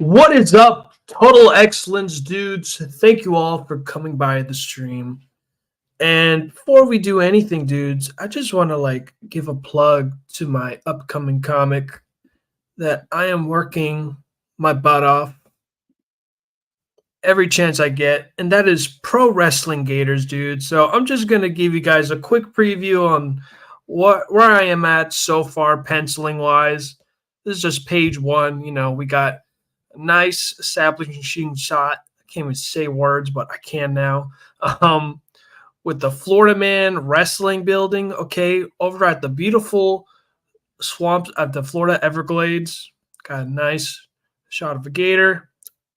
What is up, Total Excellence dudes? Thank you all for coming by the stream. And before we do anything, dudes, I just want to give a plug to my upcoming comic that I am working my butt off every chance I get, and that is Pro Wrestling Gators, dude. So I'm just gonna give you guys a quick preview on where I am at so far, penciling wise. This is just page one. We got a nice establishing shot. I can't even say words, but I can now. Um, with the Florida Man Wrestling Building, okay, over at the beautiful swamps at the Florida Everglades. Got a nice shot of a gator.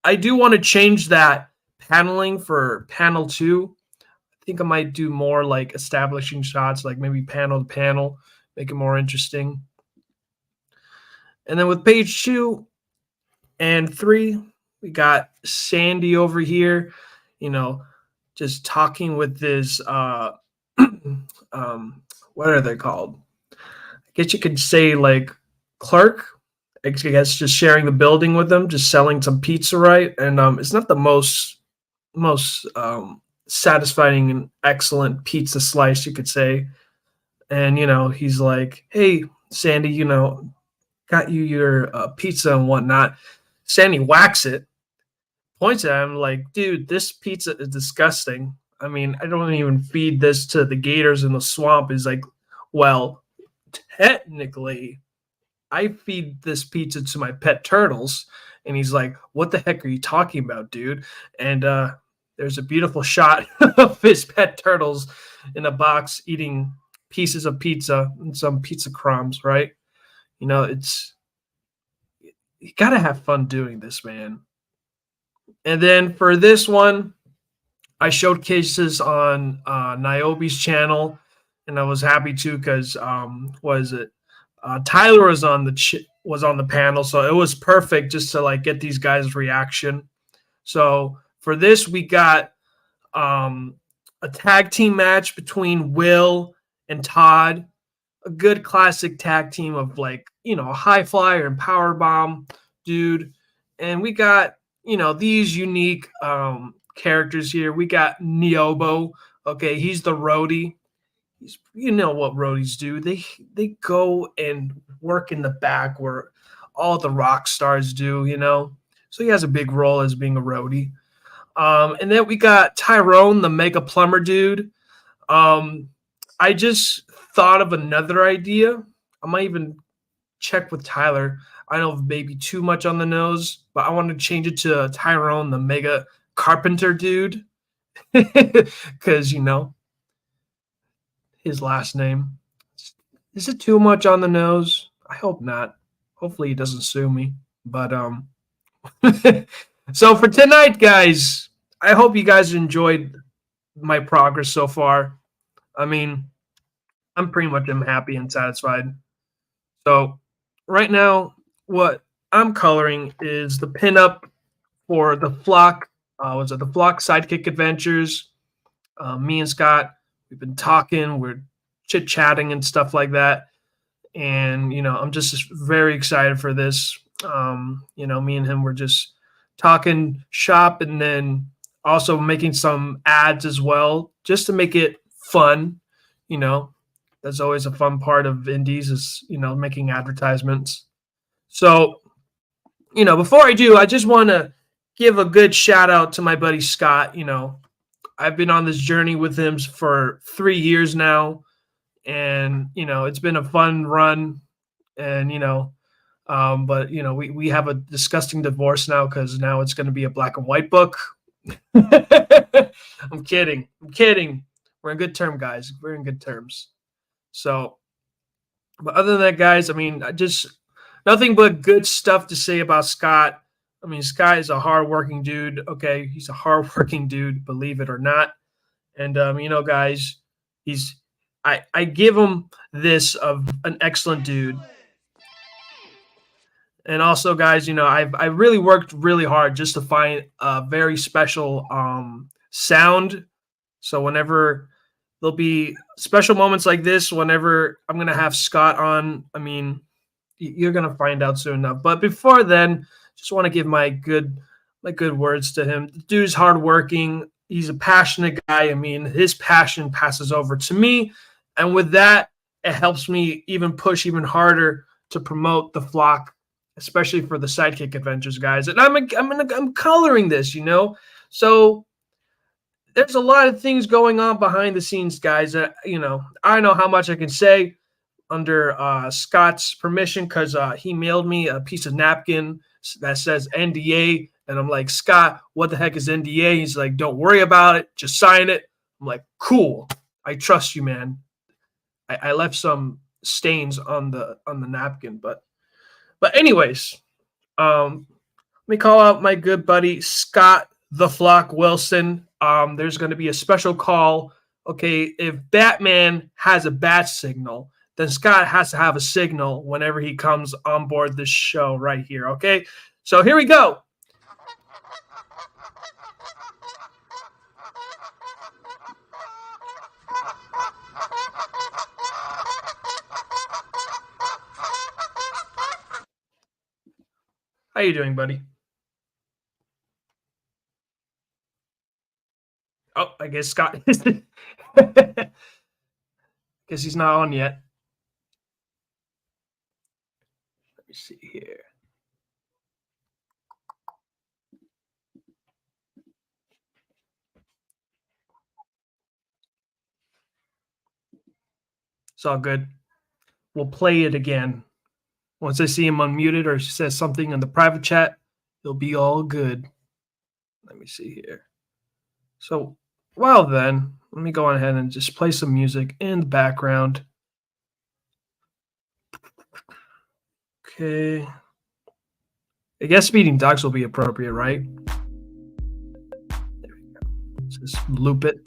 I do want to change that paneling for panel two. I think I might do more like establishing shots, like maybe panel to panel, make it more interesting. And then with page 2 and 3, we got Sandy over here, just talking with this what are they called? I guess you could say like clerk. I guess just sharing the building with them, just selling some pizza, right? And it's not the most satisfying and excellent pizza slice, you could say. And he's like, "Hey, Sandy, got you your pizza and whatnot." Sandy whacks it, points at him like, "Dude, this pizza is disgusting. I mean, I don't even feed this to the gators in the swamp." He's like, "Well, technically, I feed this pizza to my pet turtles." And he's like, "What the heck are you talking about, dude?" And there's a beautiful shot of his pet turtles in a box eating pieces of pizza and some pizza crumbs, right? It's you gotta have fun doing this, man. And then for this one, I showed cases on Niobe's channel, and I was happy to because was it Tyler was on the panel, so it was perfect just to get these guys' reaction. So for this, we got a tag team match between Will and Todd, a good classic tag team of a high flyer and power bomb dude, and we got these unique characters here. We got Niobo. Okay, he's the roadie. You know what roadies do. They go and work in the back where all the rock stars do. So he has a big role as being a roadie. And then we got Tyrone, the mega plumber dude. I just thought of another idea. I might even check with Tyler. I know maybe too much on the nose, but I want to change it to Tyrone, the mega carpenter dude. Because, his last name. Is it too much on the nose? I hope not. Hopefully he doesn't sue me. But so for tonight, guys, I hope you guys enjoyed my progress so far. I mean, I'm pretty much happy and satisfied. So right now, what I'm coloring is the pinup for the Flock. Was it the Flock Sidekick Adventures? Me and Scott, we've been talking. We're chit chatting and stuff like that. And I'm just very excited for this. Me and him were just talking shop, and then also making some ads as well, just to make it fun. That's always a fun part of indies is making advertisements. So before I do, I just want to give a good shout out to my buddy Scott. I've been on this journey with him for 3 years now, and it's been a fun run. And but we have a disgusting divorce now because now it's going to be a black and white book. I'm kidding. We're in good terms, guys. We're in good terms. So, but other than that, guys, I mean, I just nothing but good stuff to say about Scott. I mean, Scott is a hardworking dude. Okay, he's a hardworking dude, believe it or not. And guys, I give him this of an excellent dude. And also, guys, I really worked really hard just to find a very special sound. So whenever there'll be special moments like this, whenever I'm gonna have Scott on, I mean, you're gonna find out soon enough. But before then, just want to give my good words to him. The dude's hardworking. He's a passionate guy. I mean, his passion passes over to me, and with that, it helps me even push even harder to promote the flock, especially for the Sidekick Adventures, guys. And I'm coloring this, so there's a lot of things going on behind the scenes, guys. I know how much I can say under Scott's permission because he mailed me a piece of napkin that says NDA. And I'm like, Scott, what the heck is NDA? He's like, don't worry about it. Just sign it. I'm like, cool. I trust you, man. I left some stains on the napkin, but anyways, let me call out my good buddy Scott the Flock Wilson. There's going to be a special call. Okay, if Batman has a bat signal, then Scott has to have a signal whenever he comes on board this show right here. Okay, so here we go. How you doing, buddy? Oh, I guess Scott. Guess he's not on yet. Let me see here. It's all good. We'll play it again. Once I see him unmuted or he says something in the private chat, it'll be all good. Let me see here. So, well then, let me go on ahead and just play some music in the background. Okay. I guess Speeding Dogs will be appropriate, right? There we go. Let's just loop it.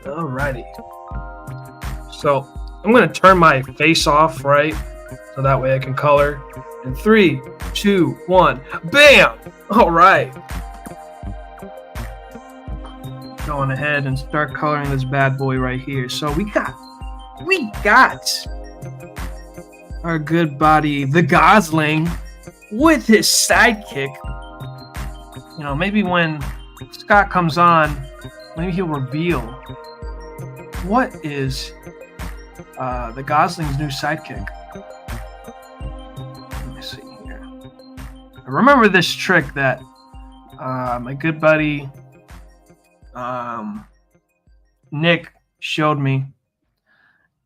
Alrighty. So I'm going to turn my face off, right? So that way I can color. In 3, 2, 1, bam! All right. Going ahead and start coloring this bad boy right here. So we got our good buddy, the Gosling, with his sidekick. Maybe when Scott comes on, maybe he'll reveal what is the Gosling's new sidekick. Let me see here. I remember this trick that my good buddy Nick showed me,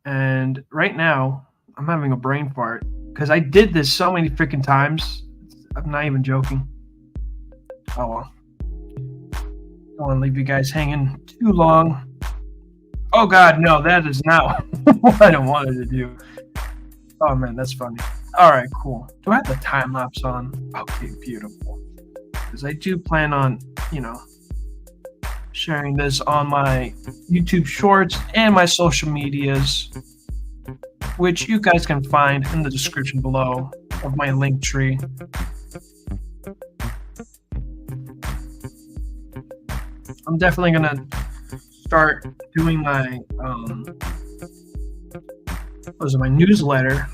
and right now I'm having a brain fart because I did this so many freaking times. I'm not even joking. Oh well. Don't want to leave you guys hanging too long. Oh God, no, that is not what I wanted to do. Oh man, that's funny. All right, cool. Do I have the time lapse on? Okay, beautiful. Because I do plan on, sharing this on my YouTube Shorts and my social medias, which you guys can find in the description below of my link tree. I'm definitely gonna start doing my my newsletter,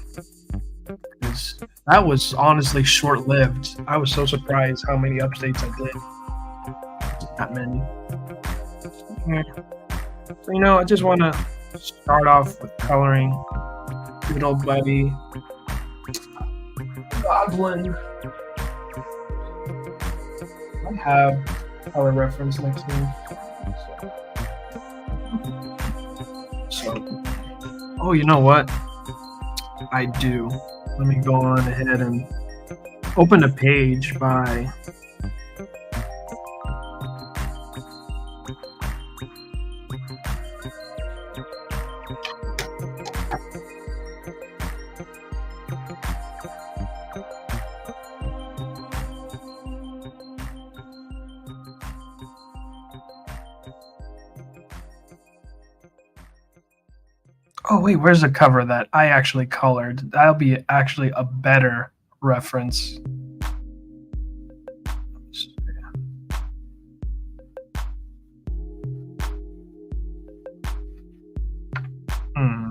because that was honestly short-lived. I was so surprised how many updates I did. Not many. So I just want to start off with coloring good old buddy Goblin. I have color reference next to me. So Oh, you know what? I do. Let me go on ahead and open a page by. Oh wait, where's the cover that I actually colored? That'll be actually a better reference. Hmm.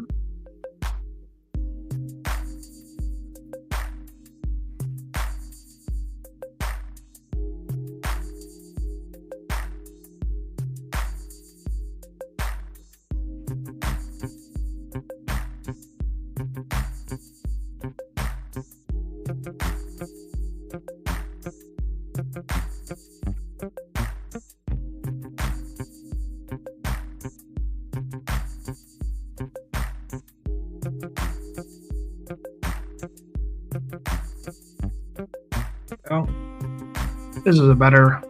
Oh, this is a better.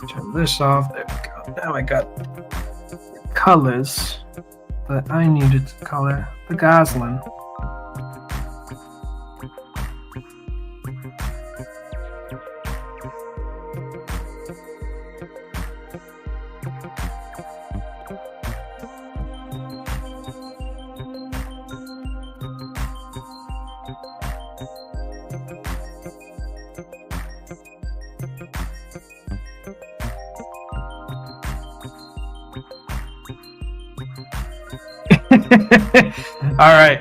Turn this off. There we go. Now I got colors that I needed to color the Goslin. All right.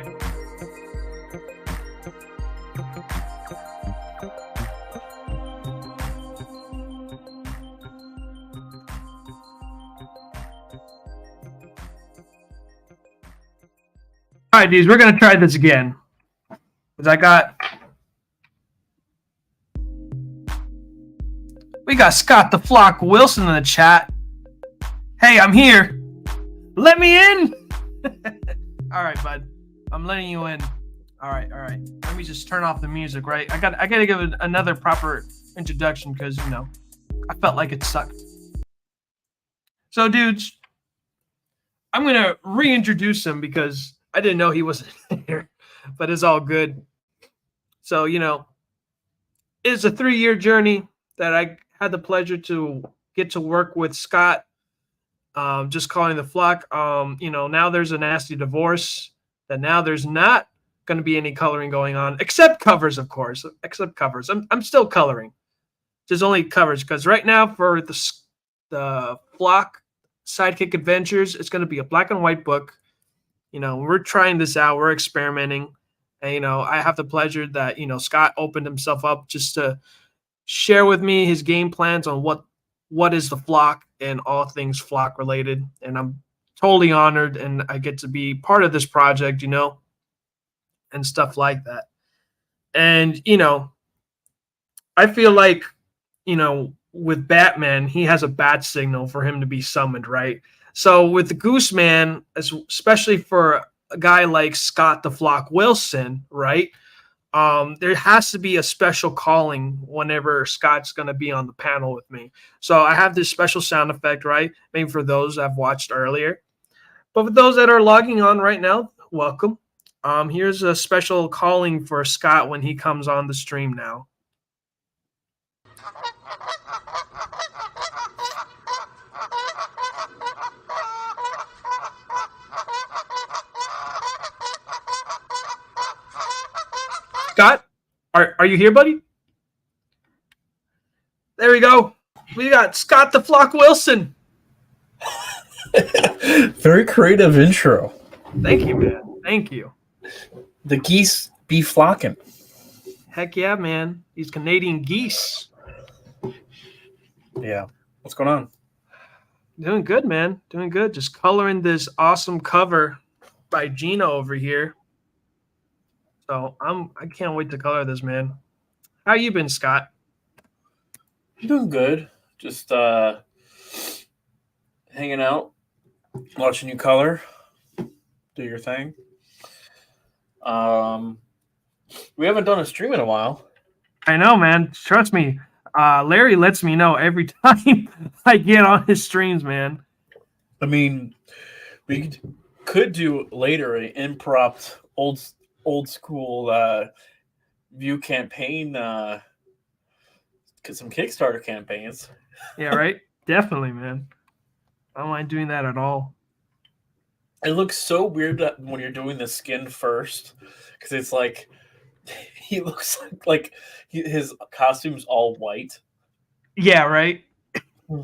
All right, dudes, we're going to try this again. We got Scott the Flock Wilson in the chat. Hey, I'm here. Let me in. All right, bud. I'm letting you in. All right. Let me just turn off the music, right? I got to give it another proper introduction because, I felt like it sucked. So, dudes, I'm going to reintroduce him because I didn't know he wasn't here, but it's all good. So, it's a 3-year journey that I had the pleasure to get to work with Scott, just calling the flock. Now there's a nasty divorce that now there's not going to be any coloring going on, except covers, of course, except covers. I'm still coloring. There's only covers because right now for the flock Sidekick Adventures, it's going to be a black and white book. We're trying this out. We're experimenting. And, I have the pleasure that, Scott opened himself up just to share with me his game plans on what is the flock and all things flock related. And I'm totally honored and I get to be part of this project, and stuff like that. And, I feel like, with Batman, he has a bat signal for him to be summoned, right? So with the Gooseman, especially for a guy like Scott the Flock Wilson, right? There has to be a special calling whenever Scott's going to be on the panel with me. So I have this special sound effect, right? Maybe for those I've watched earlier. But for those that are logging on right now, welcome. Here's a special calling for Scott when he comes on the stream now. Scott, are you here, buddy? There we go. We got Scott the Flock Wilson. Very creative intro. Thank you, man. Thank you. The geese be flocking. Heck yeah, man. These Canadian geese. Yeah. What's going on? Doing good, man. Doing good. Just coloring this awesome cover by Gino over here. So I can't wait to color this, man. How you been, Scott? I'm doing good. Just hanging out, watching you color. do your thing. We haven't done a stream in a while. I know, man. Trust me. Larry lets me know every time I get on his streams, man. I mean, we could do later an impromptu old school view campaign, some Kickstarter campaigns. Yeah, right? Definitely, man. I don't mind doing that at all. It looks so weird when you're doing the skin first, because it's like he looks like his costume's all white. Yeah, right? Hmm.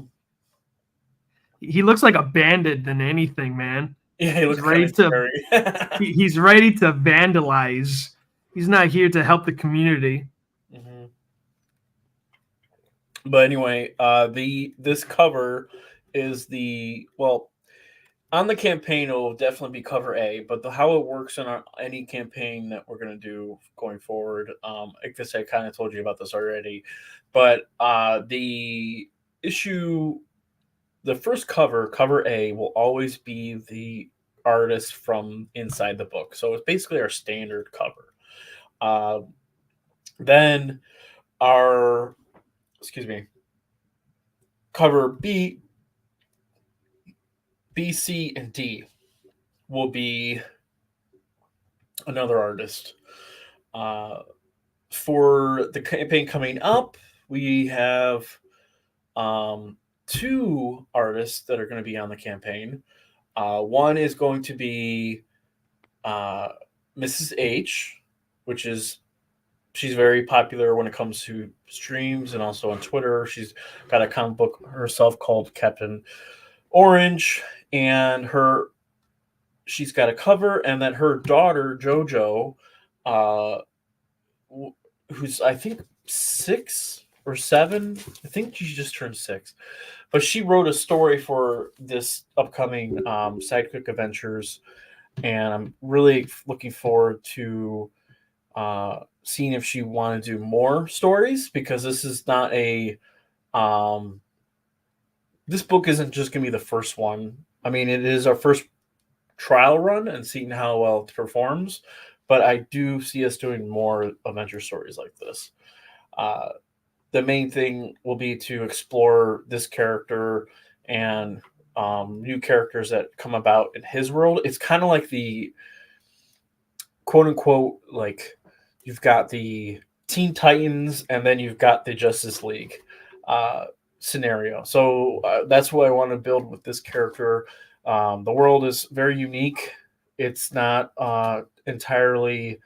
He looks like a bandit than anything, man. Yeah, he He's looks kind ready of to scary. he's ready to vandalize. He's not here to help the community. Mm-hmm. But anyway, this cover is on the campaign. It will definitely be cover A, but how it works in any campaign that we're going to do going forward, I guess I kind of told you about this already, but the first cover A, will always be the artist from inside the book. So it's basically our standard cover. Then our, cover B, C, and D will be another artist. For the campaign coming up, we have two artists that are going to be on the campaign. One is going to be Mrs. H, which is she's very popular when it comes to streams and also on Twitter. She's got a comic book herself called Captain Orange, and she's got a cover, and then her daughter JoJo, who's I think 6 or 7. I think she just turned 6, but she wrote a story for this upcoming Sidekick Adventures, and I'm really looking forward to seeing if she want to do more stories, because this is not a this book isn't just going to be the first one. I mean, it is our first trial run and seeing how well it performs, but I do see us doing more adventure stories like this. The main thing will be to explore this character and new characters that come about in his world. It's kind of like the quote unquote, like you've got the Teen Titans and then you've got the Justice League scenario. So that's what I want to build with this character. The world is very unique. It's not entirely,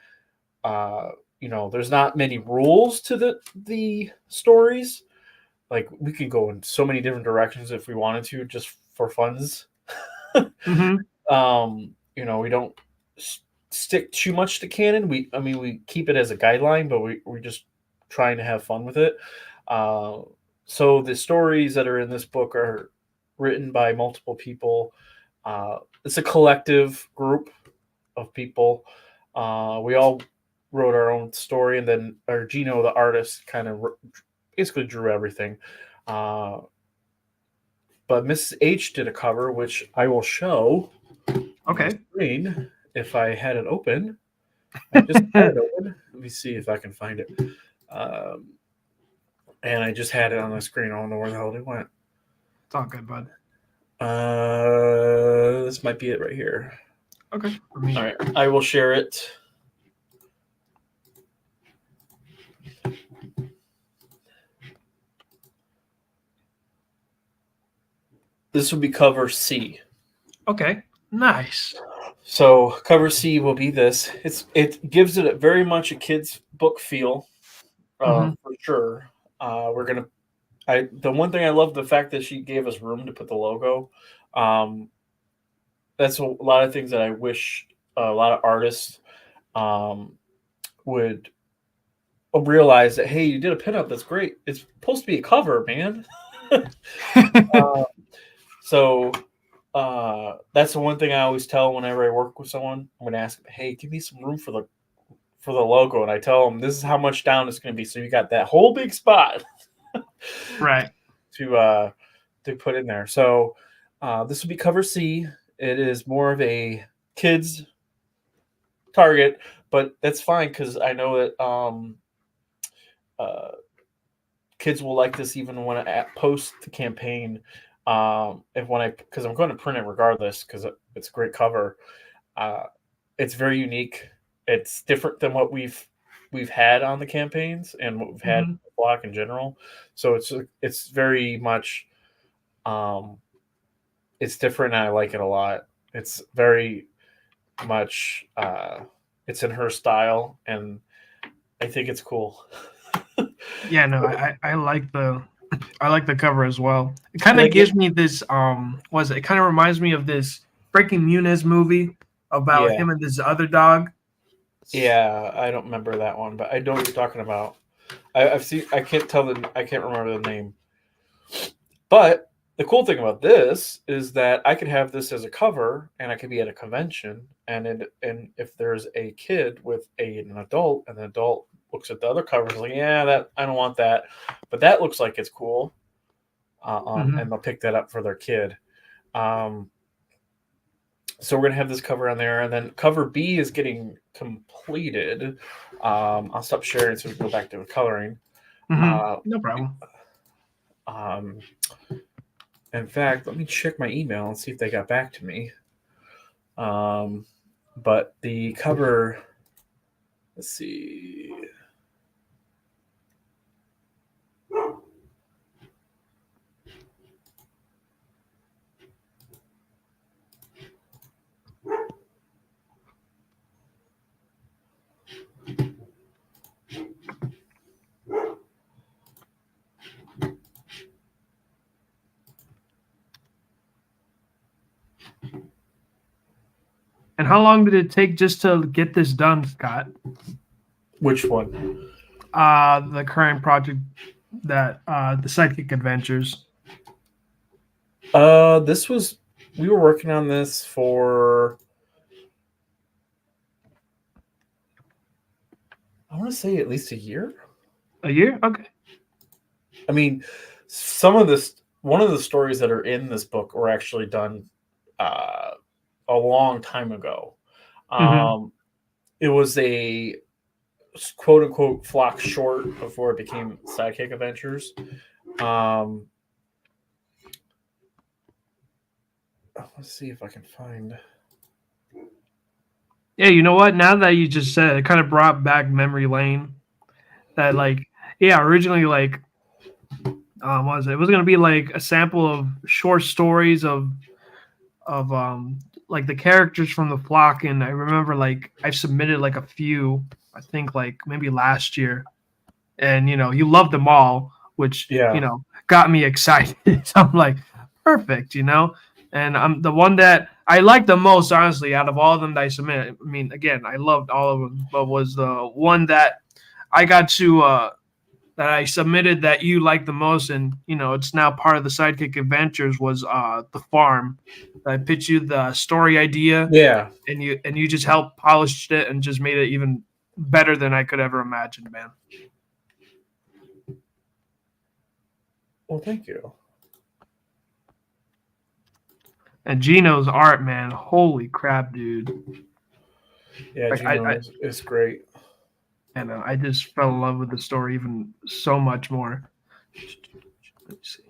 there's not many rules to the stories. Like we could go in so many different directions if we wanted to, just for funs. Mm-hmm. We don't stick too much to canon. We keep it as a guideline, but we're just trying to have fun with it. So the stories that are in this book are written by multiple people. It's a collective group of people. We all wrote our own story, and then our Gino, the artist, kind of basically drew everything. But Mrs. H did a cover, which I will show on the screen if I had it open. I just had it open. Let me see if I can find it. And I just had it on the screen. I don't know where the hell it went. It's all good, bud. This might be it right here. Okay. All right. I will share it. This will be cover C. Okay. Nice. So cover C will be this. It gives it very much a kid's book feel, for sure. The one thing I love, the fact that she gave us room to put the logo. That's a lot of things that I wish a lot of artists would realize that, hey, you did a pinup, that's great. It's supposed to be a cover, man. So that's the one thing I always tell whenever I work with someone. I'm going to ask them, hey, give me some room for the logo, and I tell them this is how much down it's going to be. So you got that whole big spot, right, to put in there. So this will be cover C. It is more of a kids target, but that's fine because I know that uh, kids will like this even when I post the campaign. If when I because I'm going to print it regardless because it's a great cover. Uh, it's very unique. It's different than what we've had on the campaigns and what we've had in Hmm. the block in general. So it's very much um, it's different. And I like it a lot. It's very much it's in her style, and I think it's cool. Yeah, no, I like the cover as well. It kind of Like it, gives me this was it? It kind of reminds me of this Breaking Muniz movie about yeah, him and this other dog. yeah. I don't remember that one, but I know what you're talking about. I've seen. I can't tell the. I can't remember the name. But the cool thing about this is that I could have this as a cover, and I could be at a convention, and if there's a kid with an adult, and the adult looks at the other covers like, yeah, that I don't want that, but that looks like it's cool, Hmm. and they'll pick that up for their kid. Um, so we're gonna have this cover on there, and then cover B is getting completed. I'll stop sharing so we can go back to the coloring. Hmm. Uh, No problem. um, in fact, let me check my email and see if they got back to me. Um, but the cover, let's see. And how long did it take just to get this done, Scott? Which one? The current project that the Sidekick Adventures. This was we were working on this for I want to say at least a year. A year? Okay. I mean, some of this one of the stories that are in this book were actually done uh, a long time ago. Hmm. Um, it was a quote unquote flock short before it became Sidekick Adventures. Um, let's see if I can find. Yeah, you know what? Now that you just said it, kind of brought back memory lane. That like, yeah, originally like, what was it? It was gonna be like a sample of short stories of like the characters from the flock, and I remember like I've submitted like a few. I think like maybe last year, and you loved them all, which Yeah, got me excited. So I'm like, perfect, and I'm the one that I liked the most, honestly, out of all of them that I submitted. I mean, again, I loved all of them, but was the one that I got to that I submitted that you liked the most, and it's now part of the Sidekick Adventures, was the farm. I pitched you the story idea, yeah. and you just helped polish it and just made it even better than I could ever imagine, man. Well, thank you. And Gino's art, man, holy crap, dude! Yeah, Like Gino is great. I just fell in love with the story even so much more. Let me see.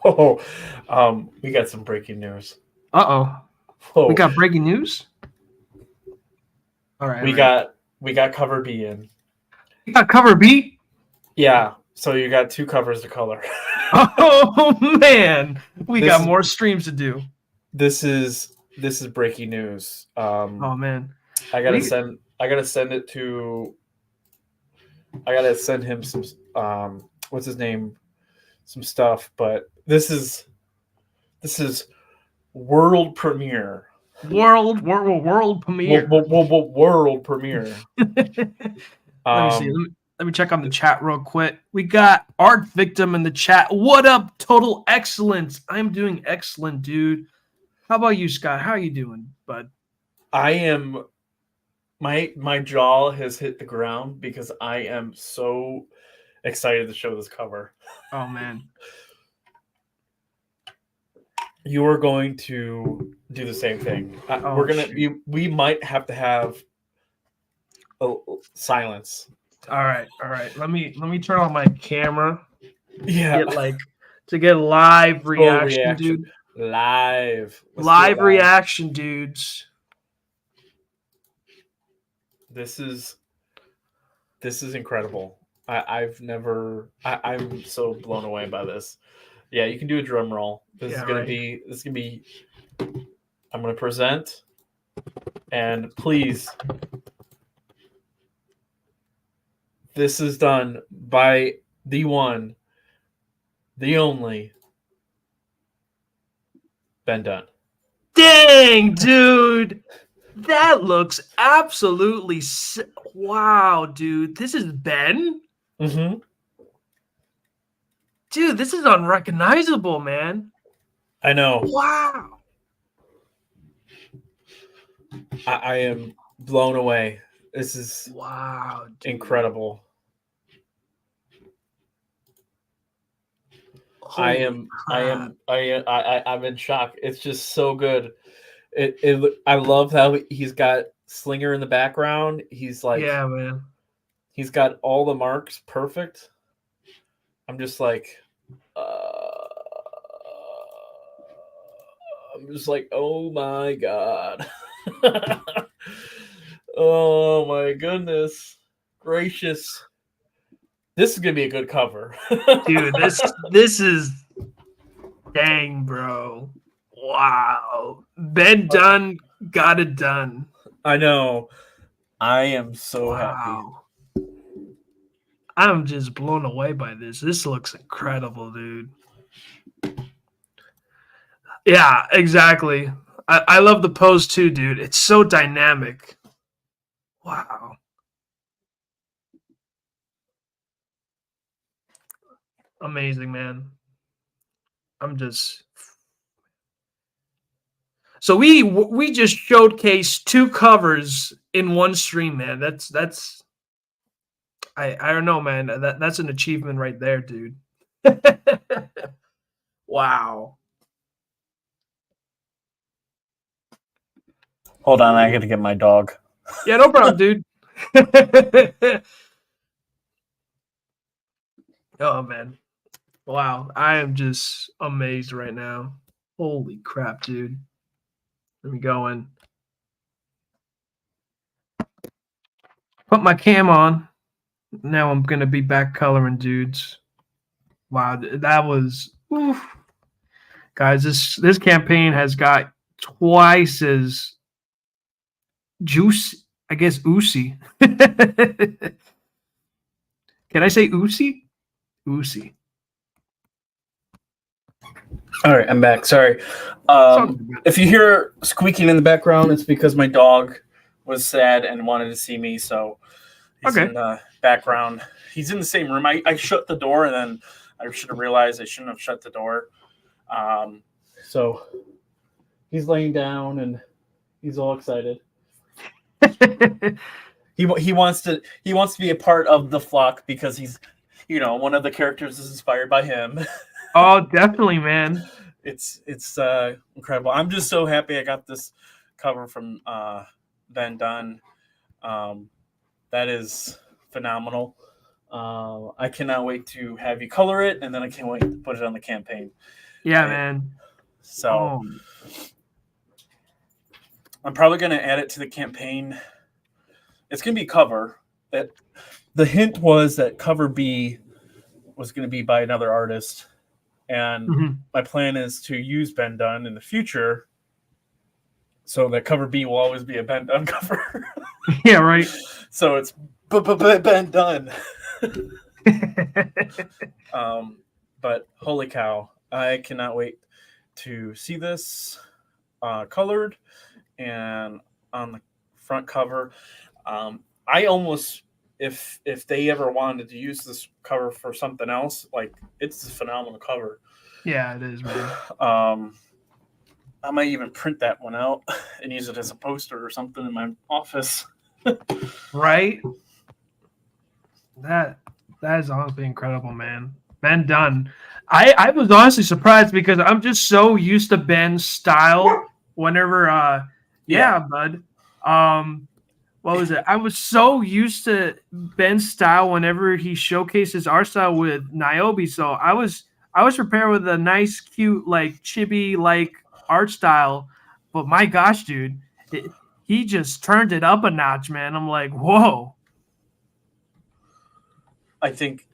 Oh, we got some breaking news. Uh-oh, we Oh, got breaking news. All right, we right. got we got cover B in. We got cover B. Yeah, so you got two covers to color. Oh man, we this got is more streams to do. this is breaking news. Oh man, we I gotta send it to I gotta send him some what's his name some stuff, but this is world premiere. world premiere. World premiere. Let me see. Um, Let me check on the chat real quick. We got Art Victim in the chat. What up, total excellence? I'm doing excellent, dude. How about you, Scott? How are you doing, bud? I am my jaw has hit the ground because I am so excited to show this cover. Oh man. You are going to do the same thing. Oh, We're gonna. shoot. We might have to have silence. All right. Let me turn on my camera. Yeah. To get live Full reaction, dude. Live. Let's do it Live reaction, dudes. This is incredible. I'm so blown away by this. Yeah, you can do a drum roll. This is gonna be. I'm gonna present, and please, this is done by the one, the only, Ben Dunn. Dang, dude. That looks absolutely wow, dude. This is Ben? Mm-hmm. Dude, this is unrecognizable, man. I know. Wow. I am blown away. This is wow, dude. Incredible. Holy crap. I'm in shock. It's just so good. I love how he's got Slinger in the background. He's like, yeah, man. He's got all the marks perfect. I'm just like, oh my god. Oh my goodness gracious. This is gonna be a good cover. Dude, this is dang, bro. Wow. Ben Dunn got it done. I know. I am so happy. I'm just blown away by this. This looks incredible, dude. Yeah, exactly. I love the pose too, dude. It's so dynamic. Wow. Amazing, man. I'm just so we just showcased 2 covers in one stream, man. That's I don't know, man. That's an achievement right there, dude. Wow. Hold on, I gotta get my dog. Yeah, no problem, dude. Oh man. Wow. I am just amazed right now. Holy crap, dude. Let me go in. Put my cam on. Now I'm gonna be back coloring, dudes. Wow, that was oof. Guys, this campaign has got twice as juice, I guess, oozy. Can I say oozy? Oozy. All right, I'm back. Sorry. If you hear squeaking in the background, it's because my dog was sad and wanted to see me, so he's in the background. He's in the same room. I shut the door, and then I should have realized I shouldn't have shut the door. So he's laying down, and he's all excited. He wants to be a part of the flock because he's, one of the characters is inspired by him. Oh, definitely, man. It's incredible. I'm just so happy I got this cover from Ben Dunn. That is phenomenal. I cannot wait to have you color it, and then I can't wait to put it on the campaign. Yeah, man. So I'm probably going to add it to the campaign. It's going to be cover. The hint was that cover B was going to be by another artist. And my plan is to use Ben Dunn in the future, so that cover B will always be a Ben Dunn cover. Yeah, right. So it's Ben Dunn. But holy cow, I cannot wait to see this colored and on the front cover. I almost, if they ever wanted to use this cover for something else, like, it's a phenomenal cover. Yeah, it is, man. I might even print that one out and use it as a poster or something in my office. Right? That That is honestly incredible, man. Man done. I was honestly surprised because I'm just so used to Ben's style whenever yeah, bud. What was it? I was so used to Ben's style whenever he showcases our style with Niobe. So I was prepared with a nice, cute, like chibi like art style. But my gosh, dude, he just turned it up a notch, man. I'm like, whoa. I think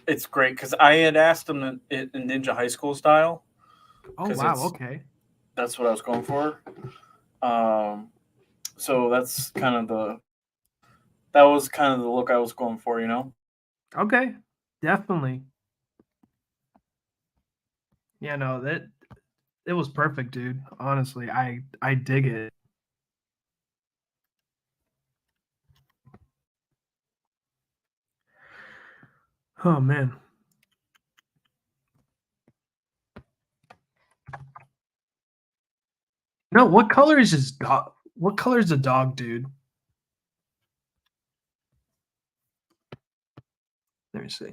it's great because I had asked him in Ninja High School style. Oh wow, okay. That's what I was going for. So that's kind of that was kind of the look I was going for, you know. Okay. Definitely. Yeah, no, that it was perfect, dude. Honestly, I dig it. Oh man. No, what color is his dog? What color is the dog, dude? Let me see.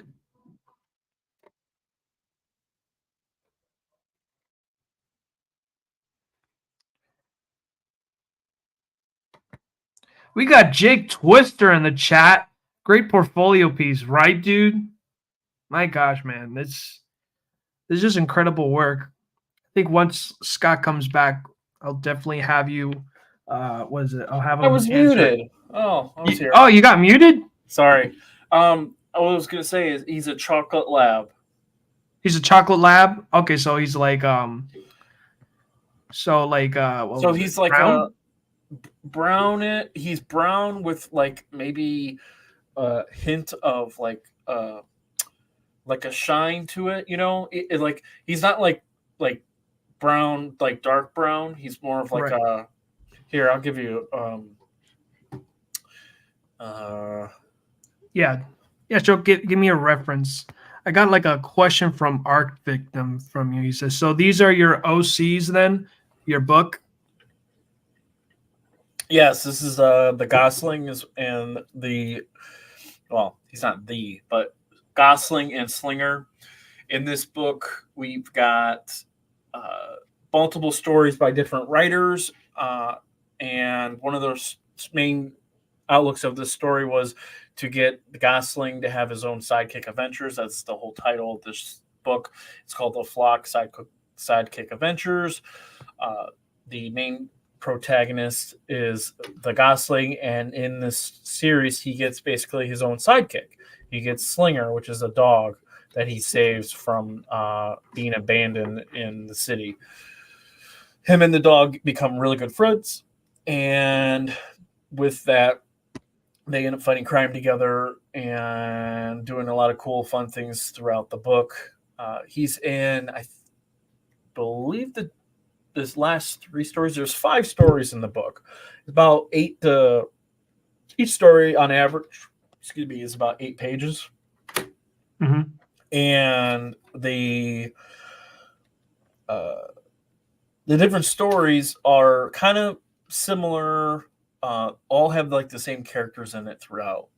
We got Jake Twister in the chat. Great portfolio piece, right, dude? My gosh, man. It's just incredible work. I think once Scott comes back, I'll definitely have you what is it? I'll have I him was answer. muted. Oh, I was here. Oh, you got muted? Sorry. I was gonna say is he's a chocolate lab. He's a chocolate lab. Okay, so he's like what So was he's it? like Brown? a brown. He's brown with like maybe a hint of like a shine to it. You know, like he's not like brown, like dark brown. He's more of like Right. a. Here, I'll give you. Uh, Yeah. Yeah, so give me a reference. I got like a question from Arc Victim from you. He says, so these are your OCs then? Your book? yes, this is the Gosling is and the well, he's not the, but Gosling and Slinger. In this book, we've got uh, multiple stories by different writers, and one of those main outlooks of this story was to get Gosling to have his own sidekick adventures. That's the whole title of this book. It's called The Flock Sidekick Adventures. Uh, the main protagonist is the Gosling, and in this series, he gets basically his own sidekick. He gets Slinger, which is a dog that he saves from being abandoned in the city. Him and the dog become really good friends, and with that, they end up fighting crime together and doing a lot of cool, fun things throughout the book. He's in, believe that this last 3 stories. There's 5 stories in the book. It's about 8 to each story on average. Excuse me, is about 8 pages. Mm-hmm. And the different stories are kind of similar. All have like the same characters in it throughout.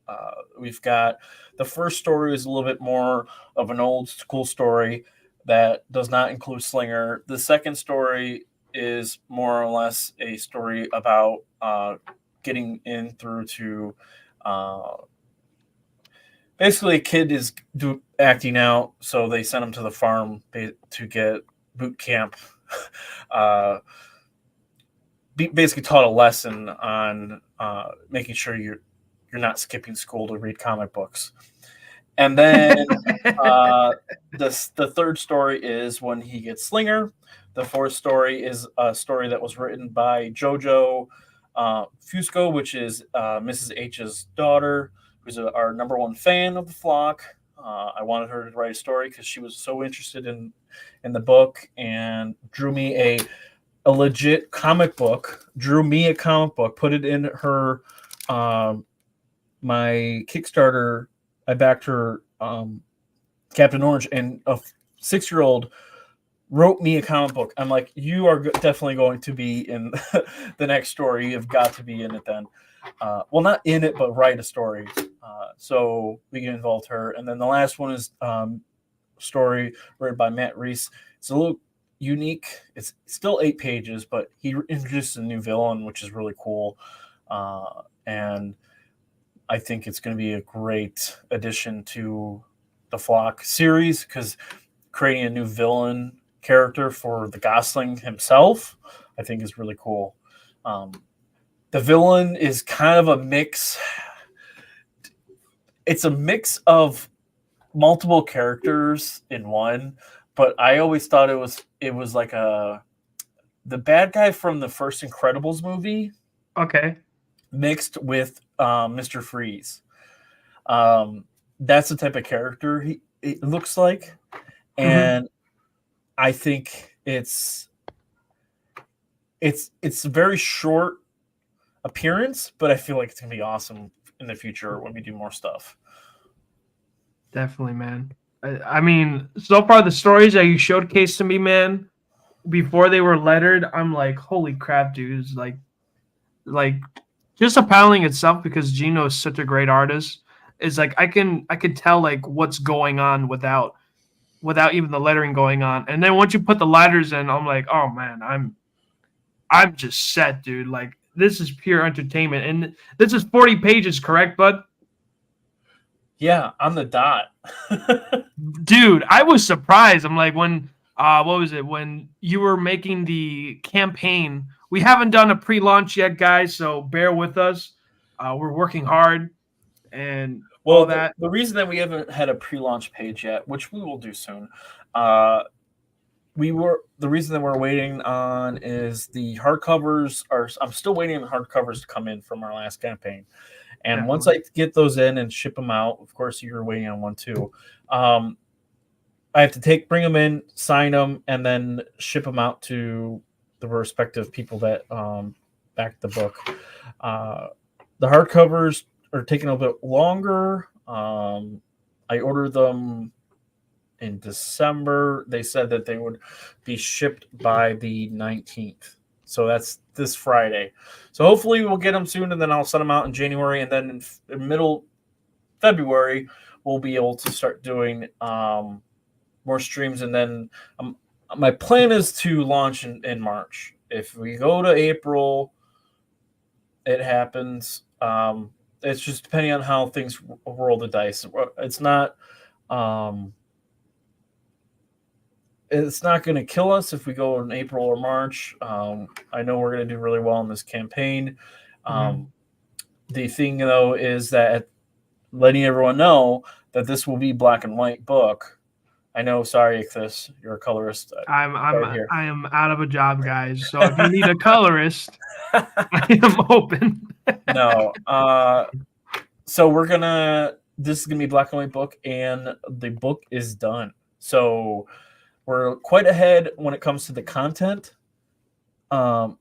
We've got the first story is a little bit more of an old school story that does not include Slinger. The second story is more or less a story about getting in through to basically a kid is acting out, so they send him to the farm to get boot camp. Basically taught a lesson on making sure you're not skipping school to read comic books. And then the third story is when he gets Slinger. The fourth story is a story that was written by JoJo Fusco, which is Mrs. H's daughter, who's our number one fan of the flock. I wanted her to write a story because she was so interested in the book and drew me a legit comic book, put it in her my Kickstarter. I backed her Captain Orange, and a 6-year-old wrote me a comic book. I'm like, you are definitely going to be in the next story. You've got to be in it then. Well, not in it, but write a story. So we involved her, and then the last one is story written by Matt Reese. It's a little unique. It's still 8 pages, but he introduced a new villain, which is really cool, and I think it's going to be a great addition to the Flock series because creating a new villain character for the Gosling himself, I think is really cool. The villain is kind of a mix. It's a mix of multiple characters in one, but I always thought it was like the bad guy from the first Incredibles movie Okay. mixed with Mr. Freeze. That's the type of character it looks like, and I think it's a very short appearance, but I feel like it's gonna be awesome in the future when we do more stuff. Definitely, man. I mean, so far the stories that you showcased to me, man, before they were lettered, I'm like, holy crap, dudes! Like just the paneling itself, because Gino is such a great artist, is like I can tell like what's going on without even the lettering going on, and then once you put the letters in, I'm like, oh man, I'm just set, dude. Like this is pure entertainment, and this is 40 pages, correct, bud? Yeah, on the dot. Dude, I was surprised. I'm like, when what was it, when you were making the campaign? We haven't done a pre-launch yet, guys, so bear with us. We're working hard and all that. The reason that we haven't had a pre-launch page yet, which we will do soon, the reason that we're waiting on is the hardcovers are. I'm still waiting on the hardcovers to come in from our last campaign. And once I get those in and ship them out, of course, you're waiting on one too. I have to bring them in, sign them, and then ship them out to the respective people that backed the book. The hardcovers are taking a little bit longer. I ordered them in December. They said that they would be shipped by the 19th. So that's this Friday. So hopefully we'll get them soon, and then I'll send them out in January. And then in middle February, we'll be able to start doing more streams. And then my plan is to launch in March. If we go to April, it happens. It's just depending on how things roll the dice. It's not... it's not going to kill us if we go in April or March. I know we're going to do really well in this campaign. The thing, though, is that letting everyone know that this will be black and white book. I know, sorry, Ichthus, you're a colorist. I am out of a job, guys. So if you need a colorist, I am open. No. So this is going to be black and white book, and the book is done. So we're quite ahead when it comes to the content. And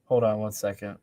hold on one second.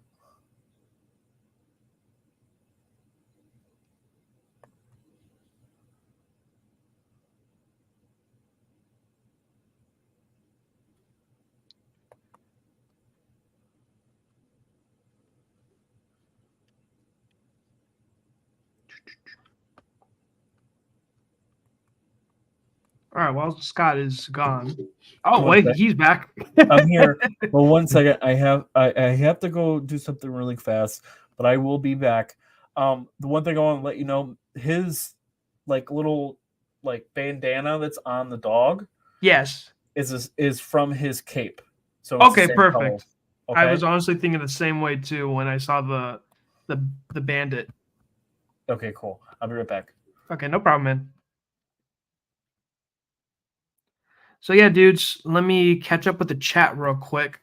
All right, well, Scott is gone. Oh, wait, he's back. I'm here. Well, 1 second. I have to go do something really fast, but I will be back. The one thing I want to let you know, his little bandana that's on the dog. Yes. Is from his cape. So okay, perfect. Color. Okay? I was honestly thinking the same way too when I saw the bandit. Okay, cool. I'll be right back. Okay, no problem, man. So yeah, dudes, let me catch up with the chat real quick.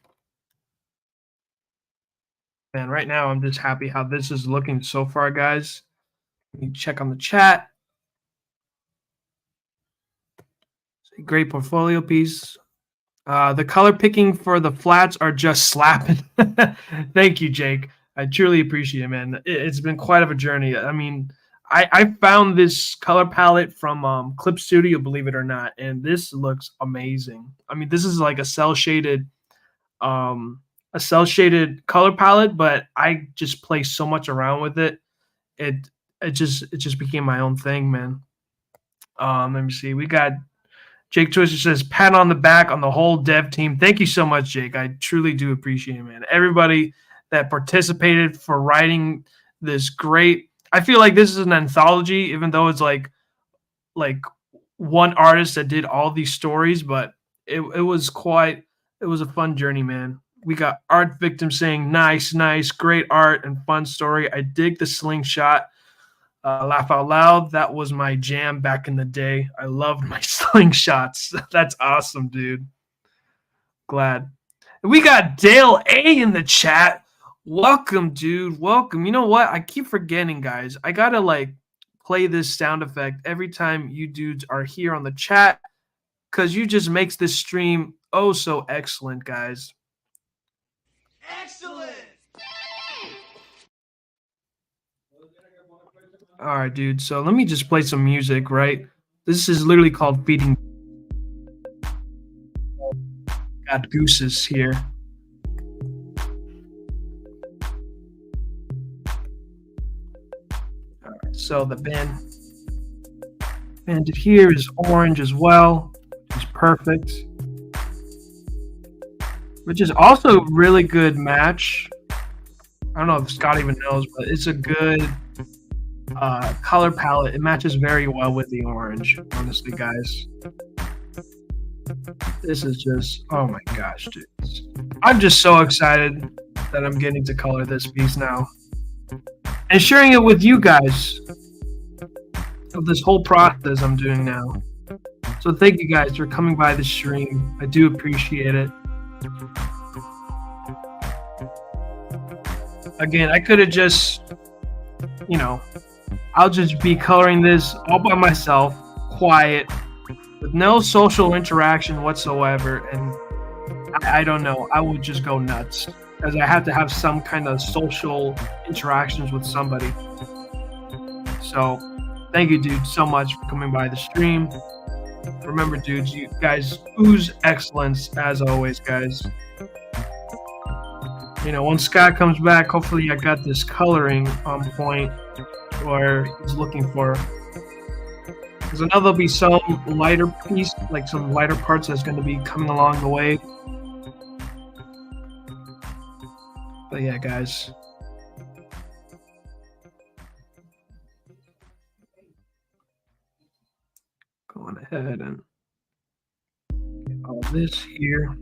Man, right now I'm just happy how this is looking so far, guys. Let me check on the chat. Great portfolio piece. The color picking for the flats are just slapping. Thank you, Jake. I truly appreciate it, man. It's been quite of a journey. I mean, I found this color palette from Clip Studio, believe it or not, and this looks amazing. I mean, this is like a cell shaded a cell shaded color palette, but I just play so much around with it. It it just became my own thing, man. Let me see. We got Jake Twister says, pat on the back on the whole dev team. Thank you so much, Jake. I truly do appreciate it, man. Everybody that participated for writing this great. I feel like this is an anthology, even though it's like one artist that did all these stories, but it was quite it was a fun journey, man. We got Art Victim saying, nice, nice, great art and fun story. I dig the slingshot. Laugh out loud. That was my jam back in the day. I loved my slingshots. That's awesome, dude. Glad. And we got Dale A in the chat. Welcome, dude. Welcome. You know what? I keep forgetting, guys. I gotta play this sound effect every time you dudes are here on the chat because you just makes this stream oh so excellent, guys. Excellent. All right, dude. So let me just play some music, right? This is literally called Feeding. Got gooses here. All right, so the bandit here is orange as well. It's perfect. Which is also a really good match. I don't know if Scott even knows, but it's a good color palette. It matches very well with the orange, honestly, guys. This is just, oh my gosh, dude. I'm just so excited that I'm getting to color this piece now. And sharing it with you guys of this whole process I'm doing now. So thank you guys for coming by the stream. I do appreciate it. Again, I could have just, I'll just be coloring this all by myself, quiet, with no social interaction whatsoever, and I don't know, I would just go nuts, because I have to have some kind of social interactions with somebody. So, thank you, dude, so much for coming by the stream. Remember, dudes, you guys ooze excellence, as always, guys. When Scott comes back, hopefully I got this coloring on point where he's looking for. Because I know there'll be some lighter piece, like some lighter parts that's going to be coming along the way. But yeah, guys. Going ahead and get all this here.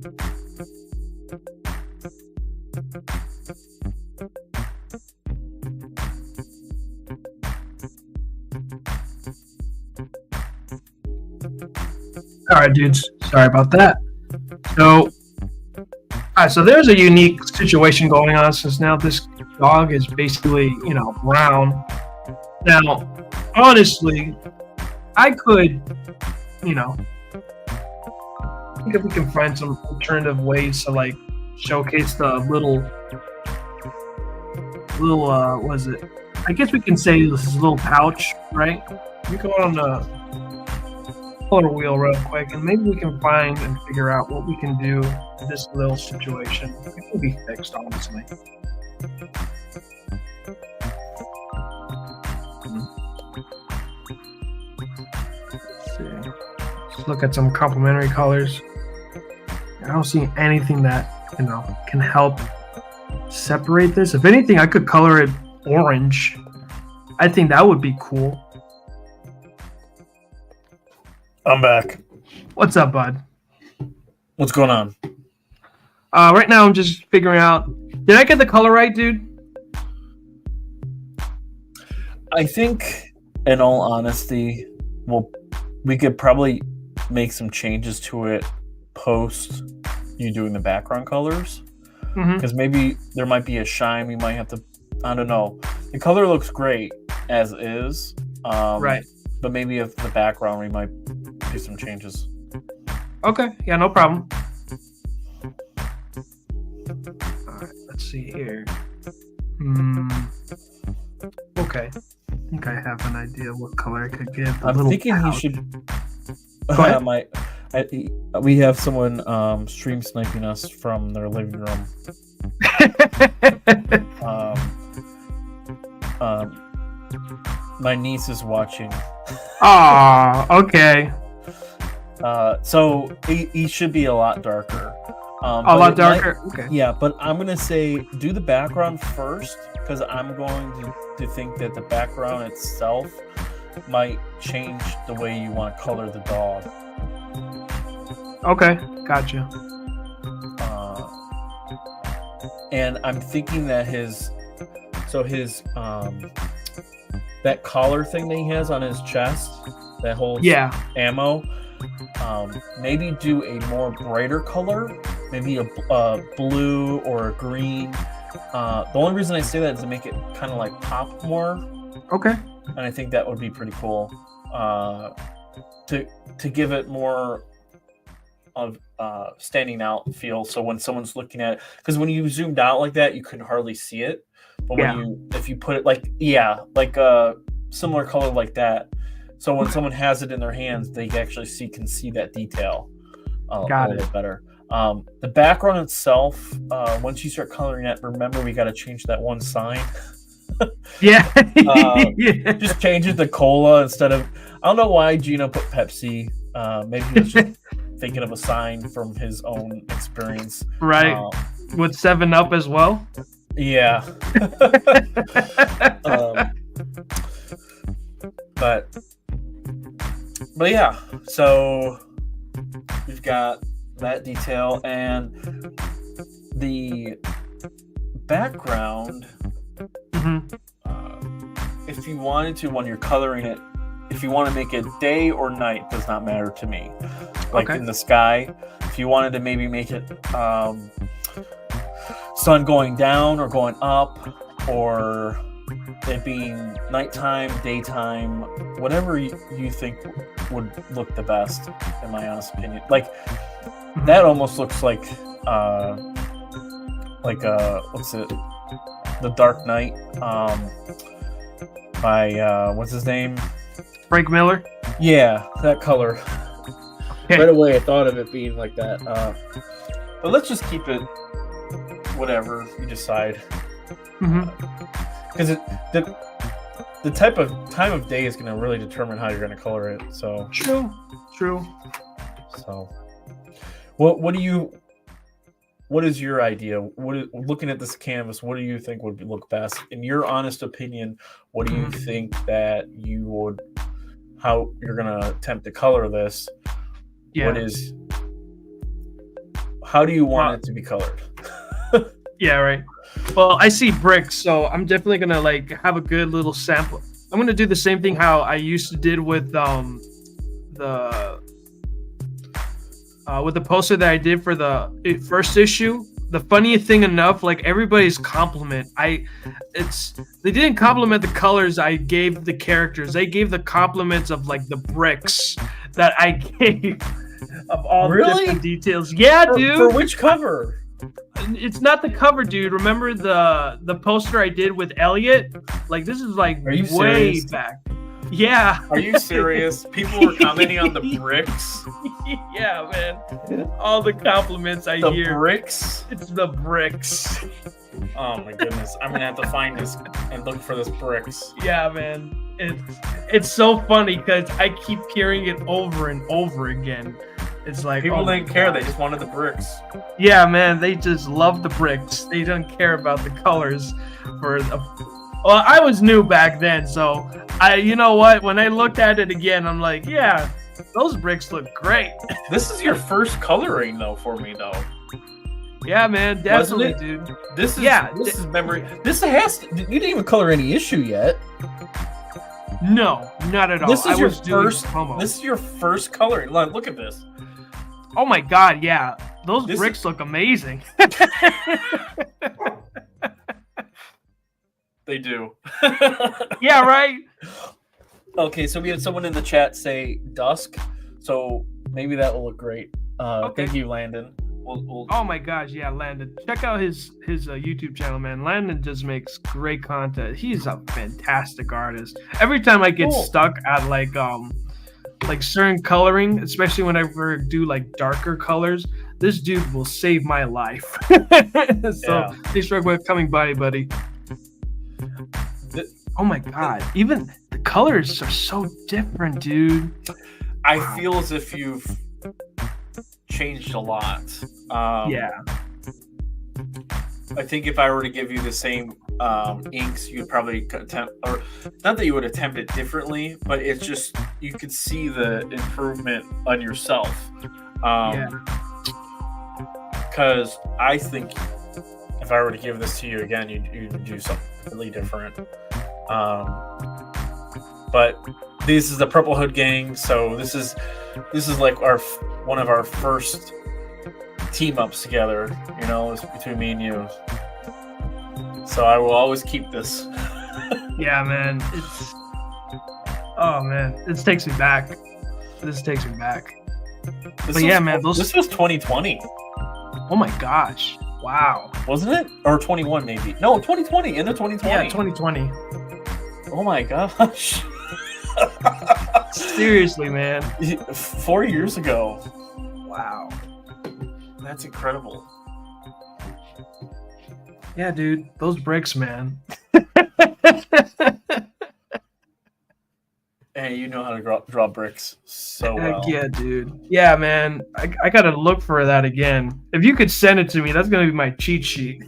All right, dudes. Sorry about that. So, all right, so there's a unique situation going on since now this dog is basically, brown. Now, honestly, I could, you know, think if we can find some alternative ways to like showcase the little what is it? I guess we can say this is a little pouch, right? We go on the color wheel real quick, and maybe we can find and figure out what we can do in this little situation. It can be fixed, honestly. Let's see. Let's look at some complementary colors. I don't see anything that can help separate this. If anything, I could color it orange. I think that would be cool. I'm back. What's up, bud? What's going on? Right now, I'm just figuring out. Did I get the color right, dude? I think, in all honesty, we could probably make some changes to it post you doing the background colors. Because maybe there might be a shine. We might have to. I don't know. The color looks great as is. Right. But maybe if the background, we might do some changes. Okay. Yeah, no problem. All right. Let's see here. Okay. I think I have an idea what color I could give. I'm thinking he should. Go ahead. We have someone stream sniping us from their living room. My niece is watching. Okay. So he should be a lot darker. A lot darker? Okay. Yeah, but I'm going to say do the background first, because I'm going to think that the background itself might change the way you want to color the dog. Okay, gotcha. And I'm thinking that his that collar thing that he has on his chest that holds ammo, maybe do a more brighter color, maybe a blue or a green. The only reason I say that is to make it kind of like pop more. Okay. And I think that would be pretty cool to give it more of standing out feel. So when someone's looking at it, because when you zoomed out like that, you couldn't hardly see it. But if you put it like a similar color like that, so when someone has it in their hands, they actually can see that detail a little bit better. The background itself, once you start coloring it, remember we got to change that one sign. Yeah. Just change it to cola instead of. I don't know why Gino put Pepsi. Maybe he was just thinking of a sign from his own experience. Right. With 7-Up as well. Yeah. But yeah. So we've got that detail and the background. If you wanted to, when you're coloring it, if you want to make it day or night, does not matter to me. Like in the sky, if you wanted to maybe make it sun going down or going up, or it being nighttime, daytime, whatever you think would look the best, in my honest opinion. Like that almost looks like what's it? The Dark Knight, by what's his name? Frank Miller. Yeah, that color. Right away, I thought of it being like that. But let's just keep it whatever you decide. Because the type of time of day is going to really determine how you're going to color it. So true. So, what is your idea? Looking at this canvas, what do you think would look best? In your honest opinion, what do you think that how you're going to attempt to color this? Yeah. how do you want it to be colored? Yeah, right. Well, I see bricks, so I'm definitely gonna like have a good little sample. I'm gonna do the same thing how I used to did with the poster that I did for the first issue. The funniest thing enough, like everybody's compliment, they didn't compliment the colors I gave the characters. They gave the compliments of like the bricks that I gave of all the different details. Yeah, dude. For which cover? It's not the cover, dude. Remember the poster I did with Elliot? Like this is like way serious? back. Yeah. Are you serious? People were commenting on the bricks. Yeah, man. All the compliments I hear. The bricks? It's the bricks. Oh my goodness. I'm gonna have to find this and look for this bricks. Yeah, man. It's so funny because I keep hearing it over and over again. It's like people didn't care. They just wanted the bricks. Yeah, man. They just love the bricks. They don't care about the colors. Well, I was new back then, so you know what? When I looked at it again, I'm like, yeah, those bricks look great. This is your first coloring, though, for me, though. Yeah, man, definitely, dude. This is memory. You didn't even color any issue yet. No, not at all. This is your first coloring. Look at this. Oh my god, yeah. Those bricks look amazing. They do. Yeah, right? Okay, so we had someone in the chat say dusk, so maybe that will look great. Okay. Thank you, Landon. Oh my gosh, yeah, Landon. Check out his YouTube channel, man. Landon just makes great content. He's a fantastic artist. Every time I get stuck at like certain coloring, especially whenever I do like darker colors, this dude will save my life. So thanks for coming by, buddy. Oh my god, even the colors are so different, dude. I feel as if you've changed a lot. Yeah. I think if I were to give you the same inks, you'd probably attempt, or not that you would attempt it differently, but it's just, you could see the improvement on yourself. Because I think if I were to give this to you again, you'd do something really different. But this is the Purple Hood Gang, so this is like one of our first team ups together. You know, it's between me and you. So I will always keep this. Yeah, man. Oh man, this takes me back. This takes me back. Man, this was 2020. Oh my gosh. Wow. Wasn't it? Or 21 maybe. No, 2020. End of 2020. Yeah, 2020. Oh my gosh. Seriously, man. 4 years ago. Wow. That's incredible. Yeah, dude. Those bricks, man. Hey, you know how to draw bricks so well. Heck yeah, dude. Yeah, man. I gotta look for that again. If you could send it to me, that's gonna be my cheat sheet.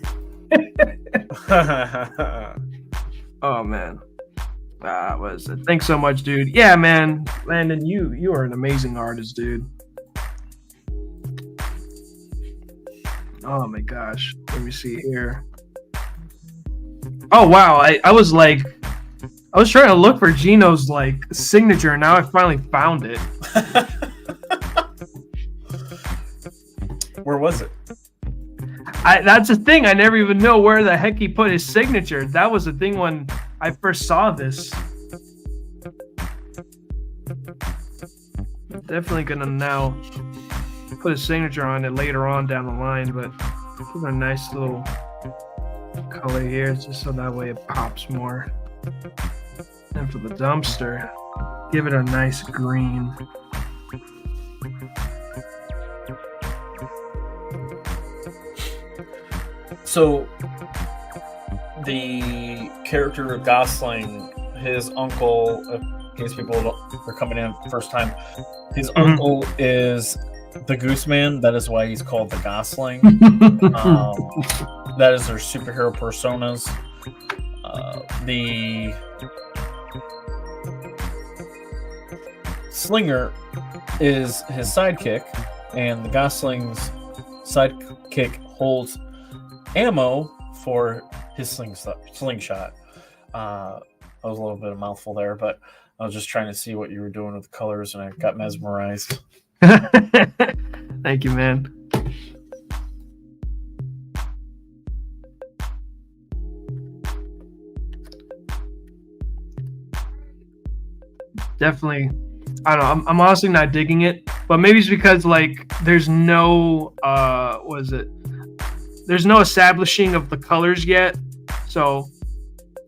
Oh man. What is it? Thanks so much, dude. Yeah, man. Landon, you are an amazing artist, dude. Oh my gosh. Let me see here. Oh wow. I was trying to look for Gino's like signature, and now I finally found it. Where was it? That's the thing. I never even know where the heck he put his signature. That was the thing when I first saw this. Definitely gonna now put a signature on it later on down the line, but give it a nice little color here, just so that way it pops more. And for the dumpster, give it a nice green. So, the character of Gosling, his uncle, in case people are coming in first time, his uncle is the Gooseman. That is why he's called the Gosling. That is their superhero personas. The Slinger is his sidekick, and the Gosling's Sidekick holds ammo for his slingshot. That was a little bit of a mouthful there, but I was just trying to see what you were doing with the colors, and I got mesmerized. Thank you, man. Definitely. I don't know. I'm honestly not digging it, but maybe it's because like there's no what is it? There's no establishing of the colors yet, so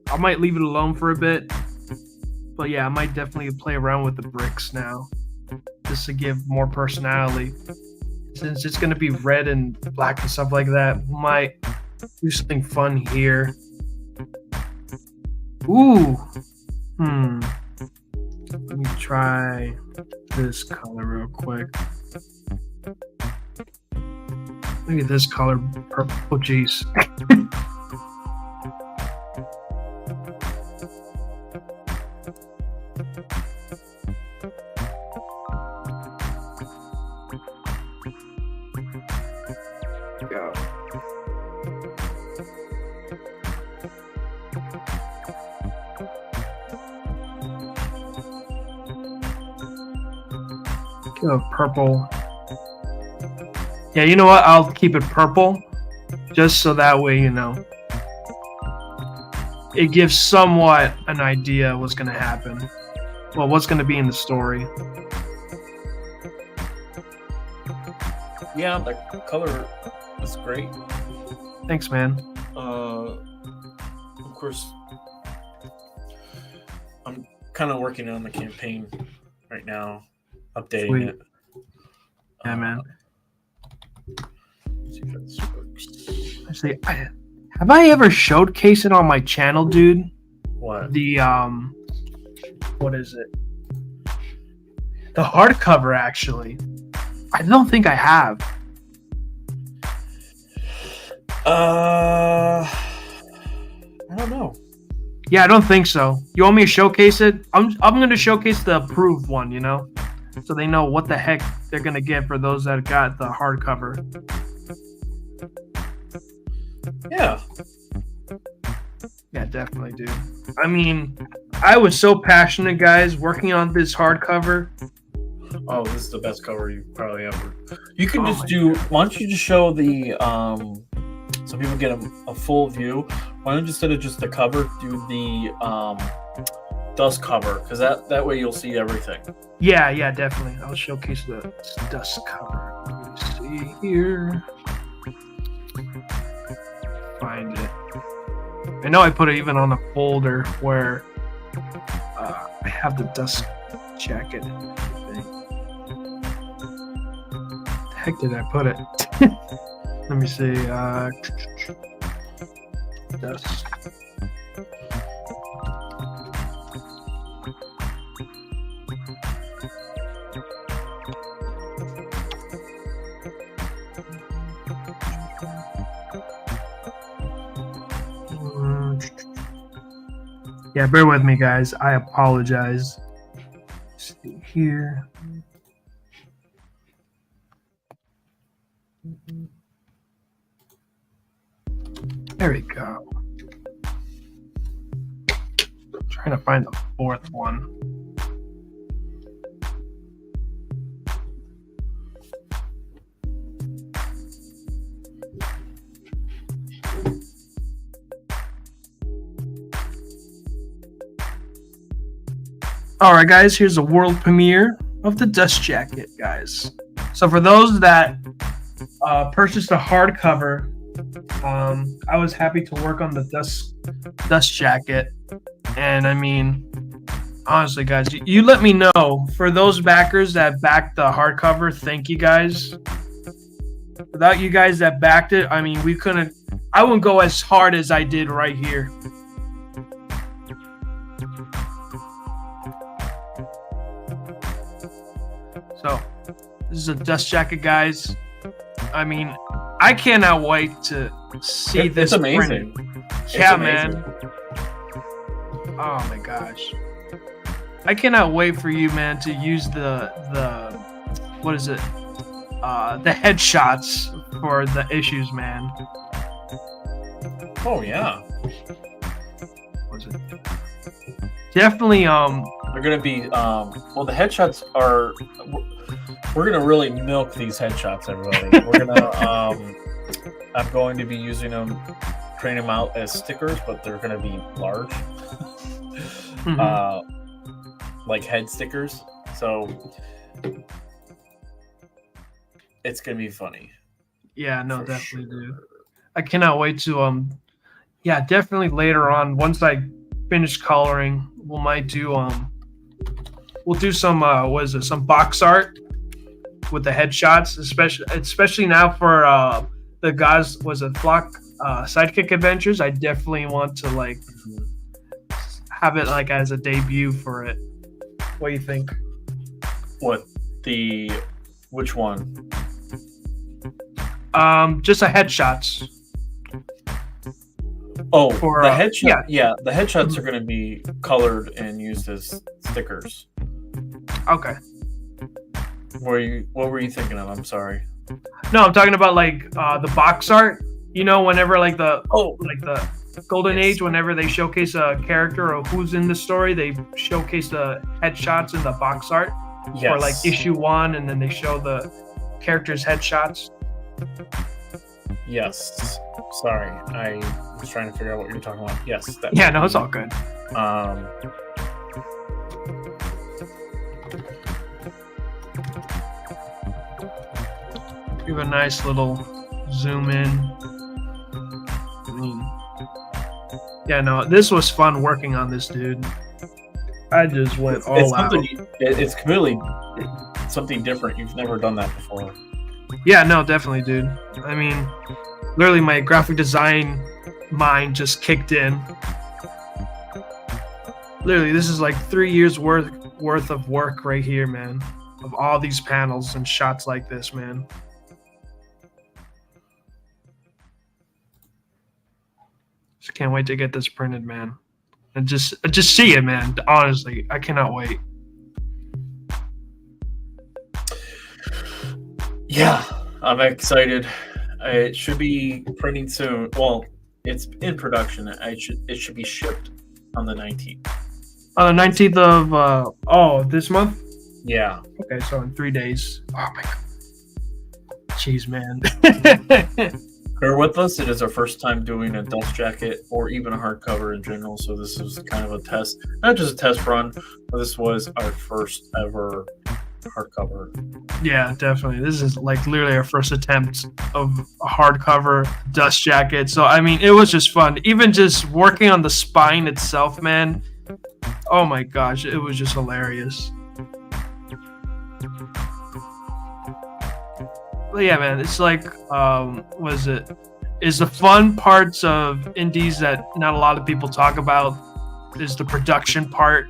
I might leave it alone for a bit. But yeah, I might definitely play around with the bricks now, just to give more personality. Since it's gonna be red and black and stuff like that, might do something fun here. Ooh. Let me try this color real quick. Look at this color, purple. Oh, jeez. Go. Purple. Yeah, you know what? I'll keep it purple, just so that way, you know, it gives somewhat an idea what's going to happen. Well, what's going to be in the story. Yeah, the color is great. Thanks, man. Of course, I'm kind of working on the campaign right now. Updating Sweet. it. Yeah, man. See if this works. Actually, have I ever showcased it on my channel, dude? What? The what is it? The hardcover, actually. I don't think I have. I don't know. Yeah, I don't think so. You want me to showcase it? I'm gonna showcase the approved one, you know? So they know what the heck they're gonna get for those that got the hardcover. Yeah. Yeah, definitely, dude. I mean, I was so passionate, guys, working on this hardcover. Oh, this is the best cover you probably ever. You can Oh just my do. God. Why don't you just show the so people get a full view? Why don't you, instead of just the cover, do the dust cover, because that way you'll see everything. Yeah, definitely. I'll showcase the dust cover. Let me see here. Find it. I know I put it even on a folder where I have the dust jacket. The heck did I put it? Let me see. Dust. Yeah, bear with me, guys. I apologize. Let's see here. There we go. Trying to find the fourth one. All right, guys, here's a world premiere of the dust jacket, guys. So for those that purchased a hardcover, I was happy to work on the dust jacket. And I mean, honestly, guys, you let me know. For those backers that backed the hardcover, thank you, guys. Without you guys that backed it, I mean, I wouldn't go as hard as I did right here. So, this is a dust jacket, guys. I mean, I cannot wait to see this. It's amazing. Print. It's Yeah, amazing. man. Oh my gosh. I cannot wait for you, man, to use the what is it? The headshots for the issues, man. Oh yeah, Was it? Definitely. they're gonna be. Well, the headshots are. We're gonna really milk these headshots, everybody. We're gonna. I'm going to be using them, printing them out as stickers, but they're gonna be large, like head stickers. So it's gonna be funny. Yeah, no, For definitely, sure. dude. I cannot wait to yeah, definitely later on once I finish coloring, we'll do some what is it, some box art with the headshots, especially now for the guys was it Flock Sidekick Adventures. I definitely want to like have it like as a debut for it. What do you think? What which one? Just a headshots. Oh, For, the headshot. yeah. The headshots are going to be colored and used as stickers. Okay. What were you thinking of? I'm sorry. No, I'm talking about like the box art. You know, whenever like the Golden Yes. Age, whenever they showcase a character or who's in the story, they showcase the headshots in the box art Yes. for like issue 1, and then they show the characters' headshots. Yes. Sorry, I was trying to figure out what you were talking about. Yes. That Yeah, no, it's all good. Give a nice little zoom in. I mean, yeah, no, this was fun working on this, dude. I just went all out. It's completely something different. You've never done that before. Yeah, no, definitely, dude. I mean, literally, my graphic design mind just kicked in. Literally, this is like 3 years worth of work right here, man. Of all these panels and shots like this, man. Just can't wait to get this printed, man. And just see it, man. Honestly, I cannot wait. Yeah, I'm excited. It should be printing soon. Well, it's in production. It should be shipped on the 19th. On the 19th of this month? Yeah. Okay, so in 3 days. Oh my god. Jeez, man. Bear with us. It is our first time doing a dust jacket or even a hardcover in general. So this is kind of a test, not just a test run, but this was our first ever hardcover. Yeah, definitely. This is like literally our first attempt of a hardcover dust jacket. So I mean, it was just fun. Even just working on the spine itself, man. Oh my gosh, it was just hilarious. But yeah, man, it's like is the fun parts of indies that not a lot of people talk about is the production part.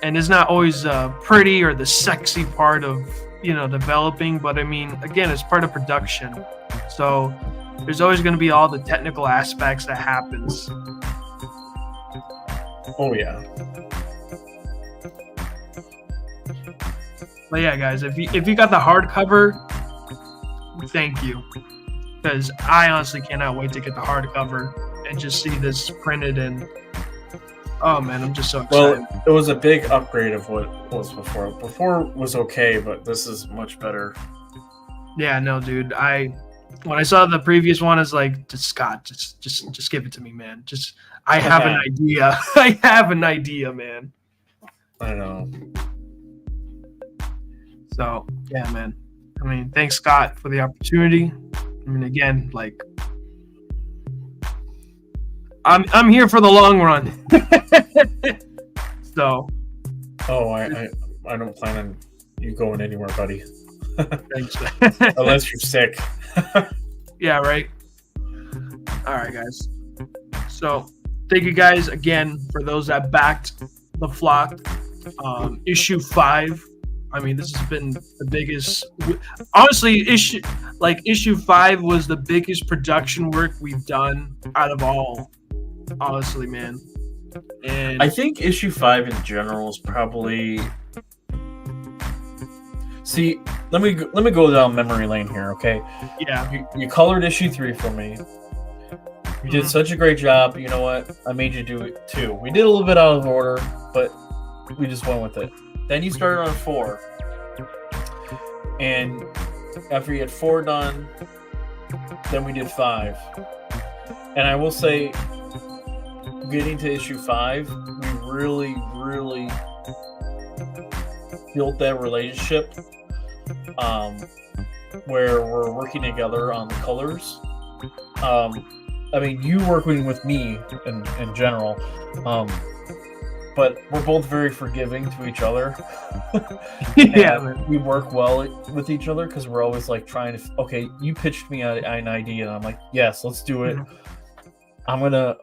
And it's not always pretty or the sexy part of, developing, but I mean, again, it's part of production. So there's always going to be all the technical aspects that happens. Oh yeah. But yeah, guys, if you got the hardcover, thank you, because I honestly cannot wait to get the hardcover and just see this printed. And oh man, I'm just so excited. Well, it was a big upgrade of what was before. Before was okay, but this is much better. Yeah, no, dude. When I saw the previous one, it's like, Scott, just give it to me, man. I have an idea. I have an idea, man. I know. So yeah, man. I mean, thanks, Scott, for the opportunity. I mean, again, like, I'm here for the long run. So. Oh, I don't plan on you going anywhere, buddy. Thanks. Unless you're sick. Yeah, right. All right, guys. So, thank you guys again for those that backed the flock. Issue 5. I mean, this has been the biggest. Honestly, issue 5 was the biggest production work we've done out of all. Honestly, man. And I think issue 5 in general is probably. See, let me go down memory lane here, okay? Yeah. You colored issue 3 for me. You did such a great job. You know what? I made you do it too. We did a little bit out of order, but we just went with it. Then you started on 4, and after you had 4 done, then we did 5. And I will say, getting to issue 5, we really, really built that relationship, where we're working together on the colors. I mean, you working with me in general, but we're both very forgiving to each other. Yeah, man. We work well with each other because we're always like trying to. Okay, you pitched me an idea, and I'm like, yes, let's do it. I'm gonna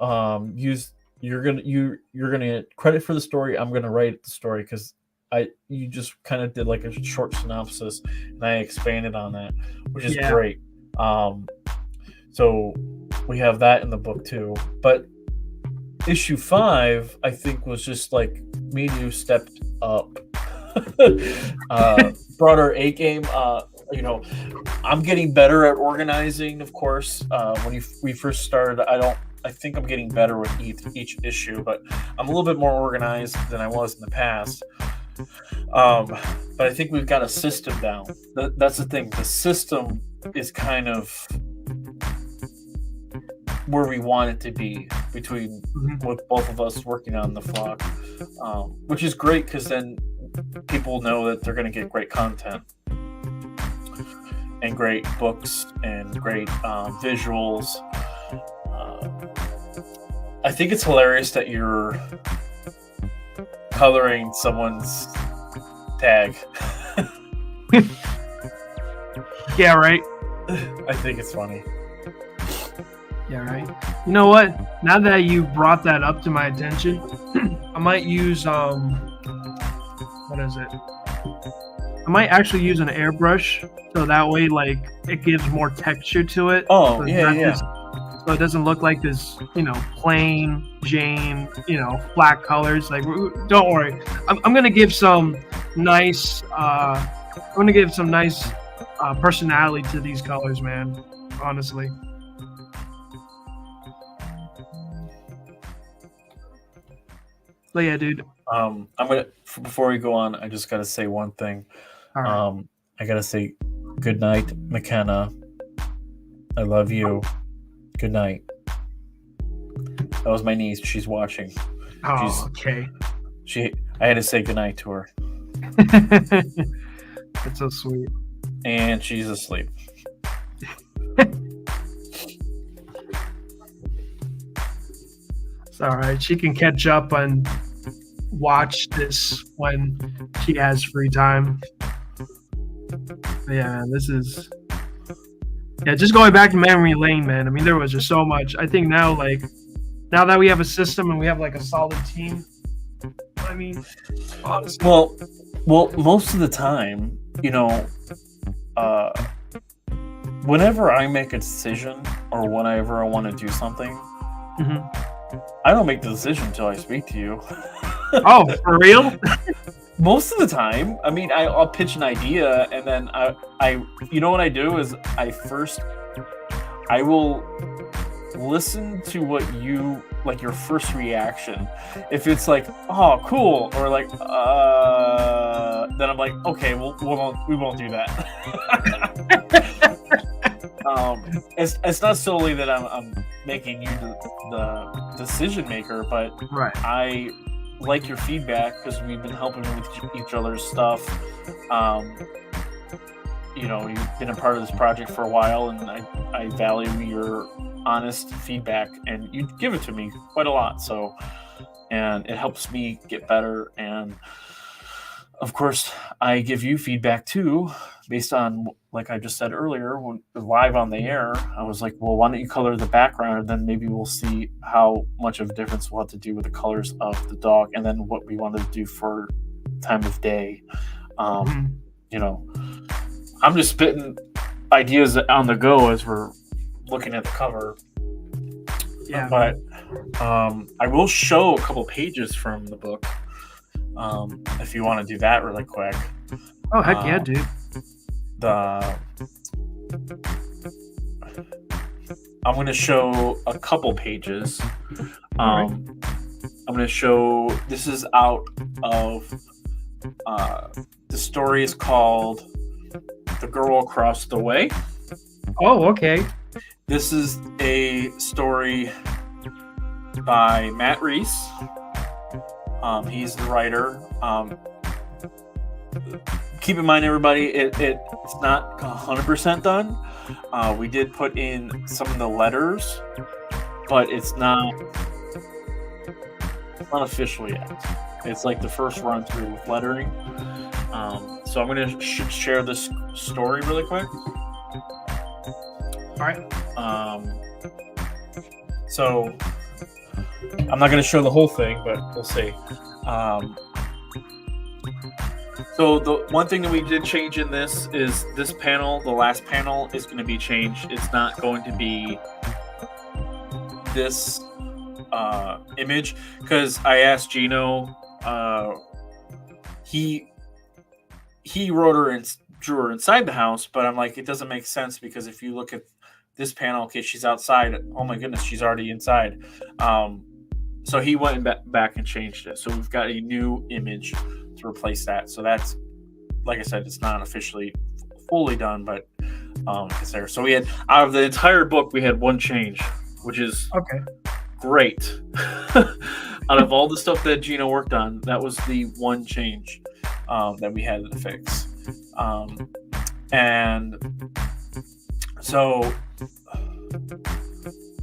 use. You're gonna get credit for the story. I'm gonna write the story because you just kind of did like a short synopsis, and I expanded on that, which is great. So we have that in the book too. But issue 5, I think, was just like me and you stepped up, brought our A game. I'm getting better at organizing, of course. When we first started, I think I'm getting better with each issue, but I'm a little bit more organized than I was in the past. But I think we've got a system down. That's the thing. The system is kind of where we want it to be between with both of us working on the flock, which is great because then people know that they're going to get great content and great books and great visuals. I think it's hilarious that you're coloring someone's tag. Yeah, right. I think it's funny. Yeah, right. You know what? Now that you brought that up to my attention, I might use what is it? I might actually use an airbrush so that way, like, it gives more texture to it. Oh, so yeah. So it doesn't look like this, plain Jane, flat colors. Like, don't worry. I'm gonna give some nice. Personality to these colors, man. Honestly. But yeah, dude. I'm gonna before we go on, I just gotta say one thing. All right. I gotta say good night, McKenna. I love you. Good night. That was my niece. She's watching. Oh, okay. I had to say goodnight to her. That's so sweet. And she's asleep. It's all right. She can catch up and watch this when she has free time. But yeah, man, this is... Yeah, just going back to memory lane, man. I mean, there was just so much. I think now that we have a system and we have like a solid team, I mean, honestly. Well, most of the time, whenever I make a decision or whenever I want to do something, I don't make the decision until I speak to you. Oh, for real? Most of the time. I mean, I'll pitch an idea, and then I what I do is I will listen to what you like, your first reaction. If it's like, oh, cool, or like, then I'm like, okay, we won't do that. It's not solely that I'm making you the decision maker, but right. I like your feedback because we've been helping with each other's stuff. You've been a part of this project for a while, and I value your honest feedback, and you give it to me quite a lot. So, and it helps me get better. And of course, I give you feedback too, based on, like I just said earlier, when live on the air, I was like, well, why don't you color the background, and then maybe we'll see how much of a difference we'll have to do with the colors of the dog, and then what we wanted to do for time of day. I'm just spitting ideas on the go as we're looking at the cover. Yeah. But I will show a couple pages from the book if you want to do that really quick. Oh heck yeah, Um, dude. the I'm going to show a couple pages. All right. I'm going to show. This is out of. Uh, the story is called "The Girl Across the Way." Oh, okay. This is a story by Matt Reese. He's the writer. Keep in mind, everybody, it's not 100% done. We did put in some of the letters, but it's not official yet. It's like the first run through with lettering. So I'm going to share this story really quick. All right. So I'm not going to show the whole thing, but we'll see. So the one thing that we did change in this is this panel, the last panel, is going to be changed. It's not going to be this image, because I asked Gino. He wrote her and drew her inside the house, but I'm like, it doesn't make sense, because if you look at this panel, okay, she's outside. Oh my goodness, she's already inside. So he went back and changed it. So we've got a new image to replace that. So that's, like I said, it's not officially fully done, but it's there. So we had, out of the entire book, we had one change, which is Okay. great. Out of all the stuff that Gino worked on, that was the one change that we had to fix. And so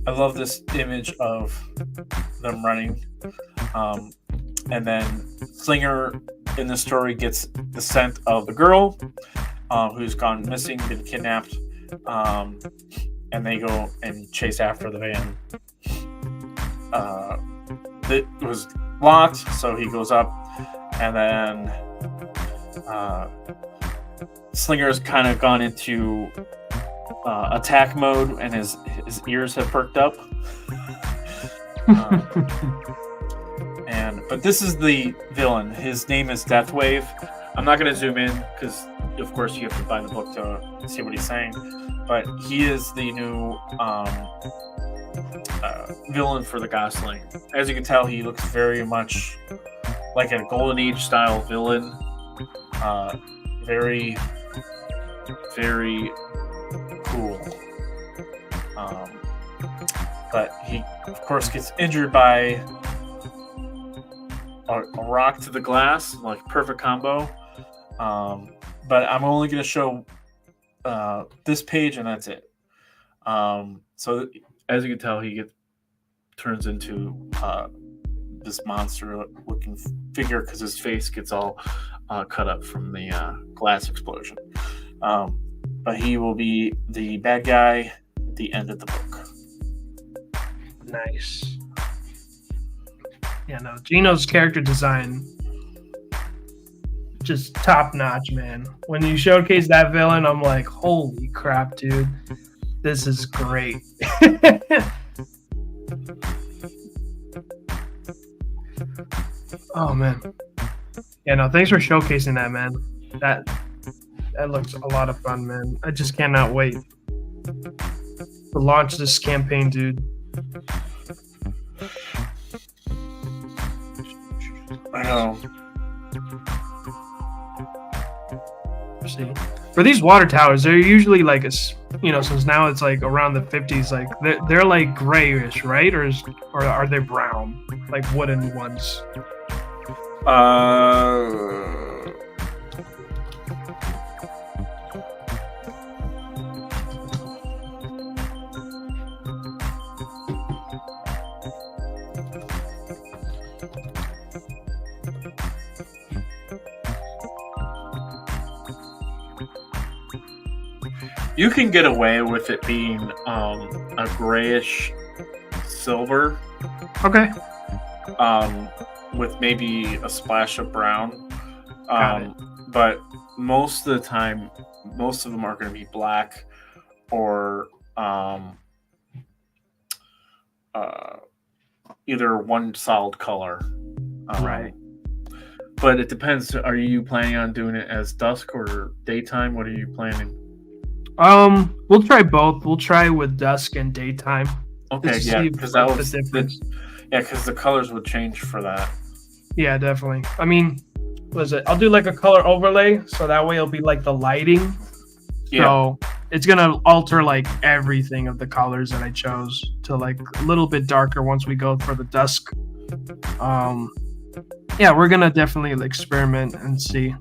I love this image of them running. And then Slinger in the story gets the scent of the girl who's gone missing, been kidnapped. And they go and chase after the van. It was locked, so he goes up, and then Slinger's kind of gone into attack mode, and his ears have perked up. But this is the villain. His name is Deathwave. I'm not going to zoom in because, of course, you have to buy the book to see what he's saying. But he is the new villain for the Gosling. As you can tell, he looks very much like a Golden Age style villain. Very, very cool. But he, of course, gets injured by a rock to the glass, like perfect combo. But I'm only going to show this page, and that's it. So as you can tell, he turns into this monster-looking figure because his face gets all cut up from the glass explosion. But he will be the bad guy at the end of the book. Nice. Yeah, no, Gino's character design, just top notch, man. When you showcase that villain, I'm like, holy crap, dude. This is great. Oh man. Yeah, no, thanks for showcasing that, man. That looks a lot of fun, man. I just cannot wait to launch this campaign, dude. I know. See, for these water towers, they're usually like since now it's like around the 50s, like they're like grayish, right? Or are they brown, like wooden ones? You can get away with it being a grayish silver. Okay. With maybe a splash of brown. Got it. But most of the time, most of them are going to be black or either one solid color. Right. But it depends. Are you planning on doing it as dusk or daytime? What are you planning? We'll try both. We'll try with dusk and daytime. Okay, Just to yeah, see because like, that the was difference. yeah, because the colors would change for that. Yeah, definitely. I mean, what is it? I'll do like a color overlay, so that way it'll be like the lighting. Yeah. So it's gonna alter like everything of the colors that I chose to like a little bit darker once we go for the dusk. Yeah, we're gonna definitely experiment and see.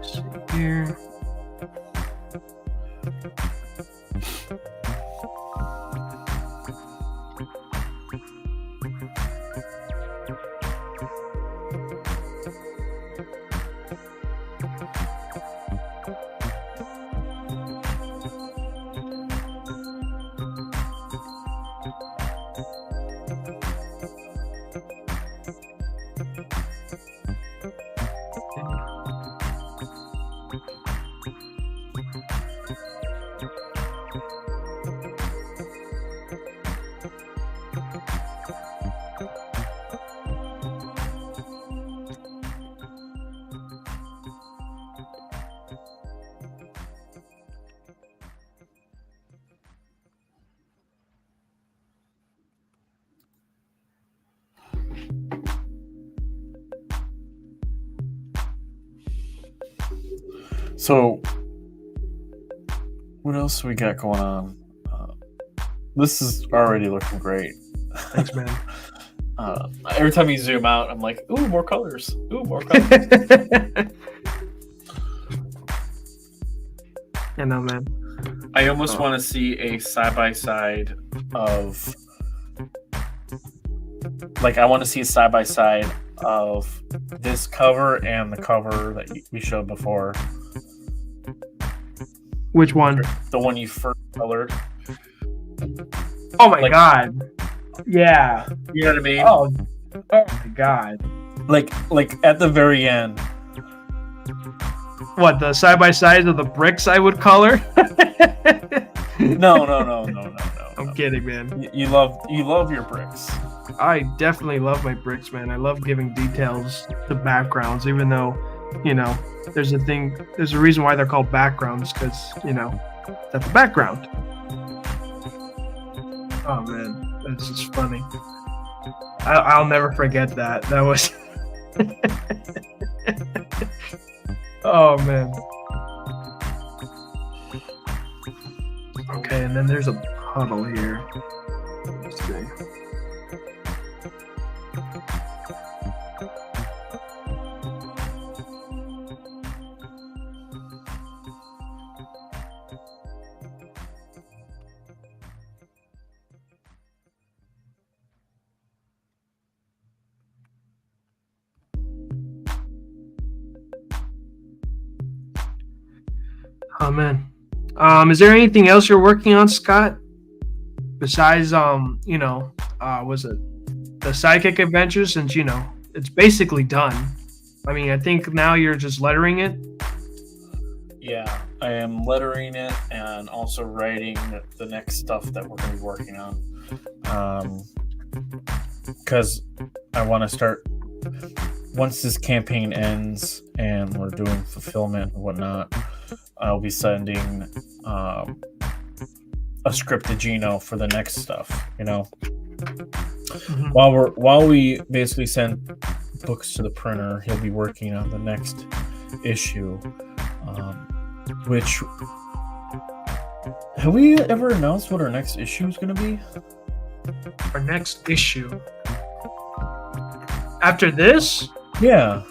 See here. So, what else we got going on? This is already looking great. Thanks, man. Every time you zoom out, I'm like, ooh, more colors. Ooh, more colors. I know, man. I almost want to see a side-by-side of... Like, I want to see a side-by-side of this cover and the cover that we showed before. Which one? The one you first colored. Oh my Like- god. Yeah. You know what I mean? Oh my god. Like at the very end. What, the side by sides of the bricks I would color? No. I'm kidding, man. You love your bricks. I definitely love my bricks, man. I love giving details to backgrounds, even though, you know, there's a reason why they're called backgrounds, because, you know, that's the background. Oh man, that's just funny. I'll never forget that. That was. Oh man. Okay, and then there's a puddle here. Let's see. Oh man. Is there anything else you're working on, Scott? Besides you know, was it the Sidekick adventures, since you know, it's basically done. I mean, I think now you're just lettering it. Yeah, I am lettering it and also writing the next stuff that we're going to be working on. Because I want to start, once this campaign ends and we're doing fulfillment and whatnot, I'll be sending a script to Gino for the next stuff, you know. Mm-hmm. While we basically send books to the printer, he'll be working on the next issue. Which, have we ever announced what our next issue is going to be? Our next issue. After this? Yeah.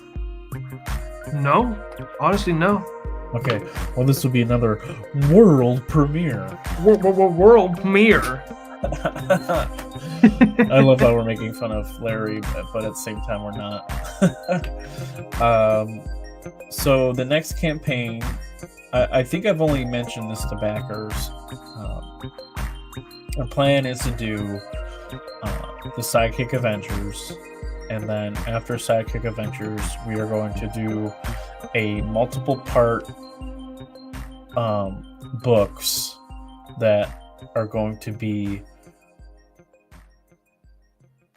No. Honestly, no. Okay. Well, this will be another world premiere. World premiere. I love how we're making fun of Larry, but at the same time, we're not. So the next campaign, I think I've only mentioned this to backers. Our plan is to do the Sidekick Avengers, and then after Sidekick Avengers, we are going to do a multiple part books that are going to be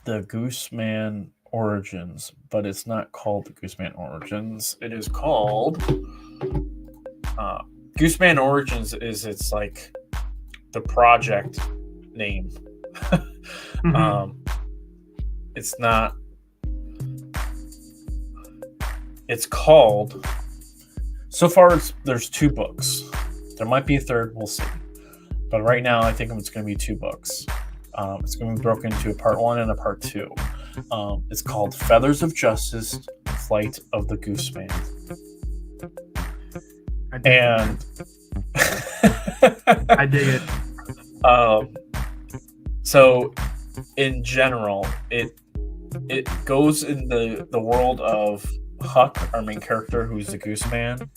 the Gooseman Origins, but it's not called the Gooseman Origins. It is called Gooseman Origins. It's like the project name. It's not. It's called. So far, there's 2 books. There might be a third. We'll see. But right now, I think it's going to be 2 books. It's going to be broken into a part 1 and a part 2. It's called Feathers of Justice: Flight of the Gooseman. And I dig it. So, in general, it goes in the world of Huck, our main character, who's the Gooseman,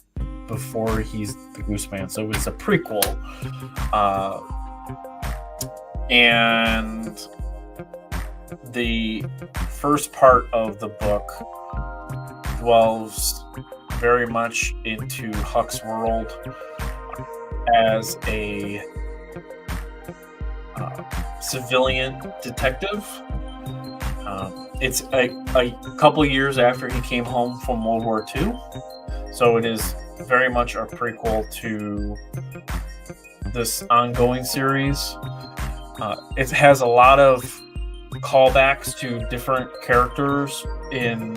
before he's the Gooseman. So it's a prequel. And the first part of the book dwells very much into Huck's world as a civilian detective. It's a couple years after he came home from World War II, so it is very much a prequel to this ongoing series. It has a lot of callbacks to different characters in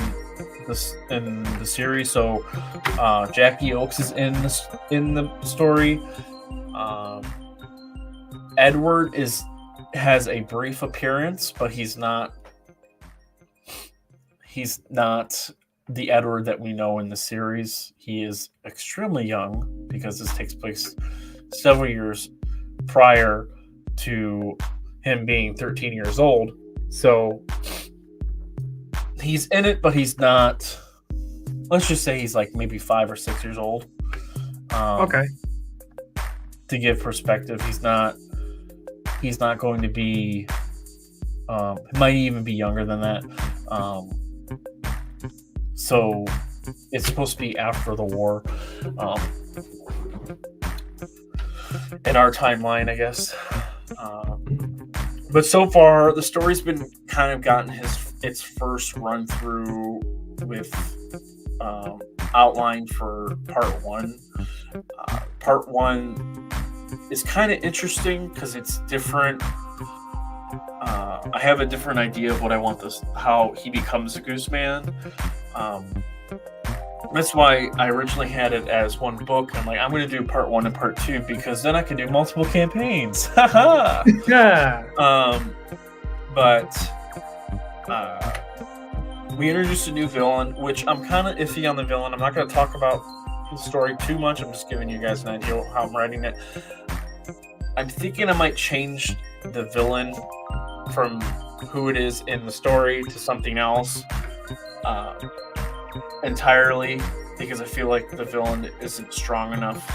the series. So Jackie Oakes is in the story. Edward has a brief appearance, but he's not the Edward that we know in the series. He is extremely young because this takes place several years prior to him being 13 years old. So he's in it, but he's not. Let's just say he's like maybe 5 or 6 years old. Okay. To give perspective, he's not going to be. He might even be younger than that. So it's supposed to be after the war. In our timeline, I guess. But so far, the story's been kind of gotten its first run through with outline for part 1. Part 1 is kind of interesting because it's different. I have a different idea of what I want how he becomes a Gooseman. That's why I originally had it as one book. I'm like, I'm going to do part 1 and part 2 because then I can do multiple campaigns. Haha. Yeah. But we introduced a new villain, which I'm kind of iffy on the villain. I'm not going to talk about the story too much. I'm just giving you guys an idea of how I'm writing it. I'm thinking I might change the villain from who it is in the story to something else entirely, because I feel like the villain isn't strong enough.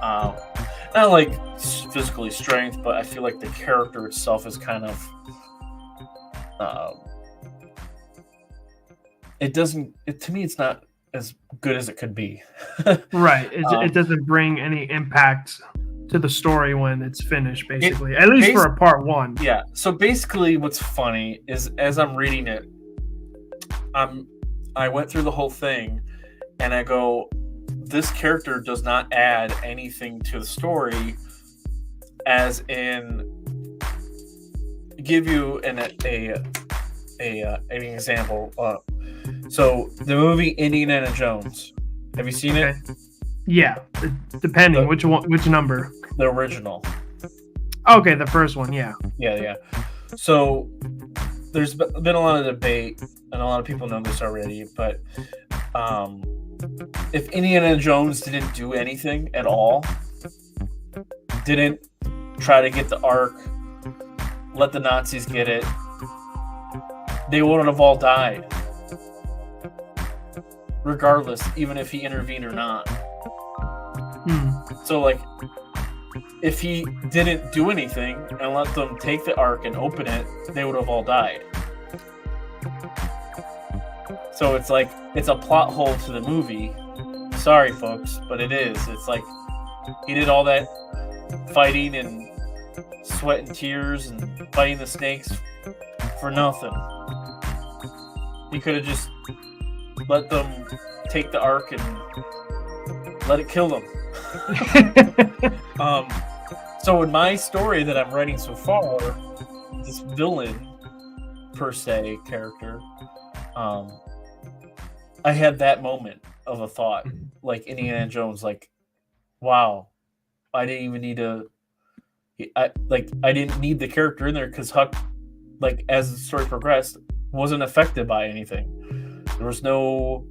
Not like physically strength, but I feel like the character itself is kind of to me it's not as good as it could be. Right. It doesn't bring any impact to the story when it's finished, basically. At least for a part 1. Yeah. So basically what's funny is as I'm reading it, I went through the whole thing and I go, this character does not add anything to the story, as in give you an example. So the movie Indiana Jones, have you seen it? Yeah, depending which number. The original. Okay, the first one. Yeah. Yeah. So there's been a lot of debate, and a lot of people know this already, but if Indiana Jones didn't do anything at all, didn't try to get the Ark, let the Nazis get it, they wouldn't have all died. Regardless, even if he intervened or not. So, like, if he didn't do anything and let them take the Ark and open it, they would have all died. So it's like, it's a plot hole to the movie. Sorry, folks, but it is. It's like, he did all that fighting and sweat and tears and fighting the snakes for nothing. He could have just let them take the Ark and let it kill them. So in my story that I'm writing so far, this villain per se character, I had that moment of a thought, like Indiana Jones, like, wow, I didn't even need I didn't need the character in there because Huck, like, as the story progressed, wasn't affected by anything. There was no,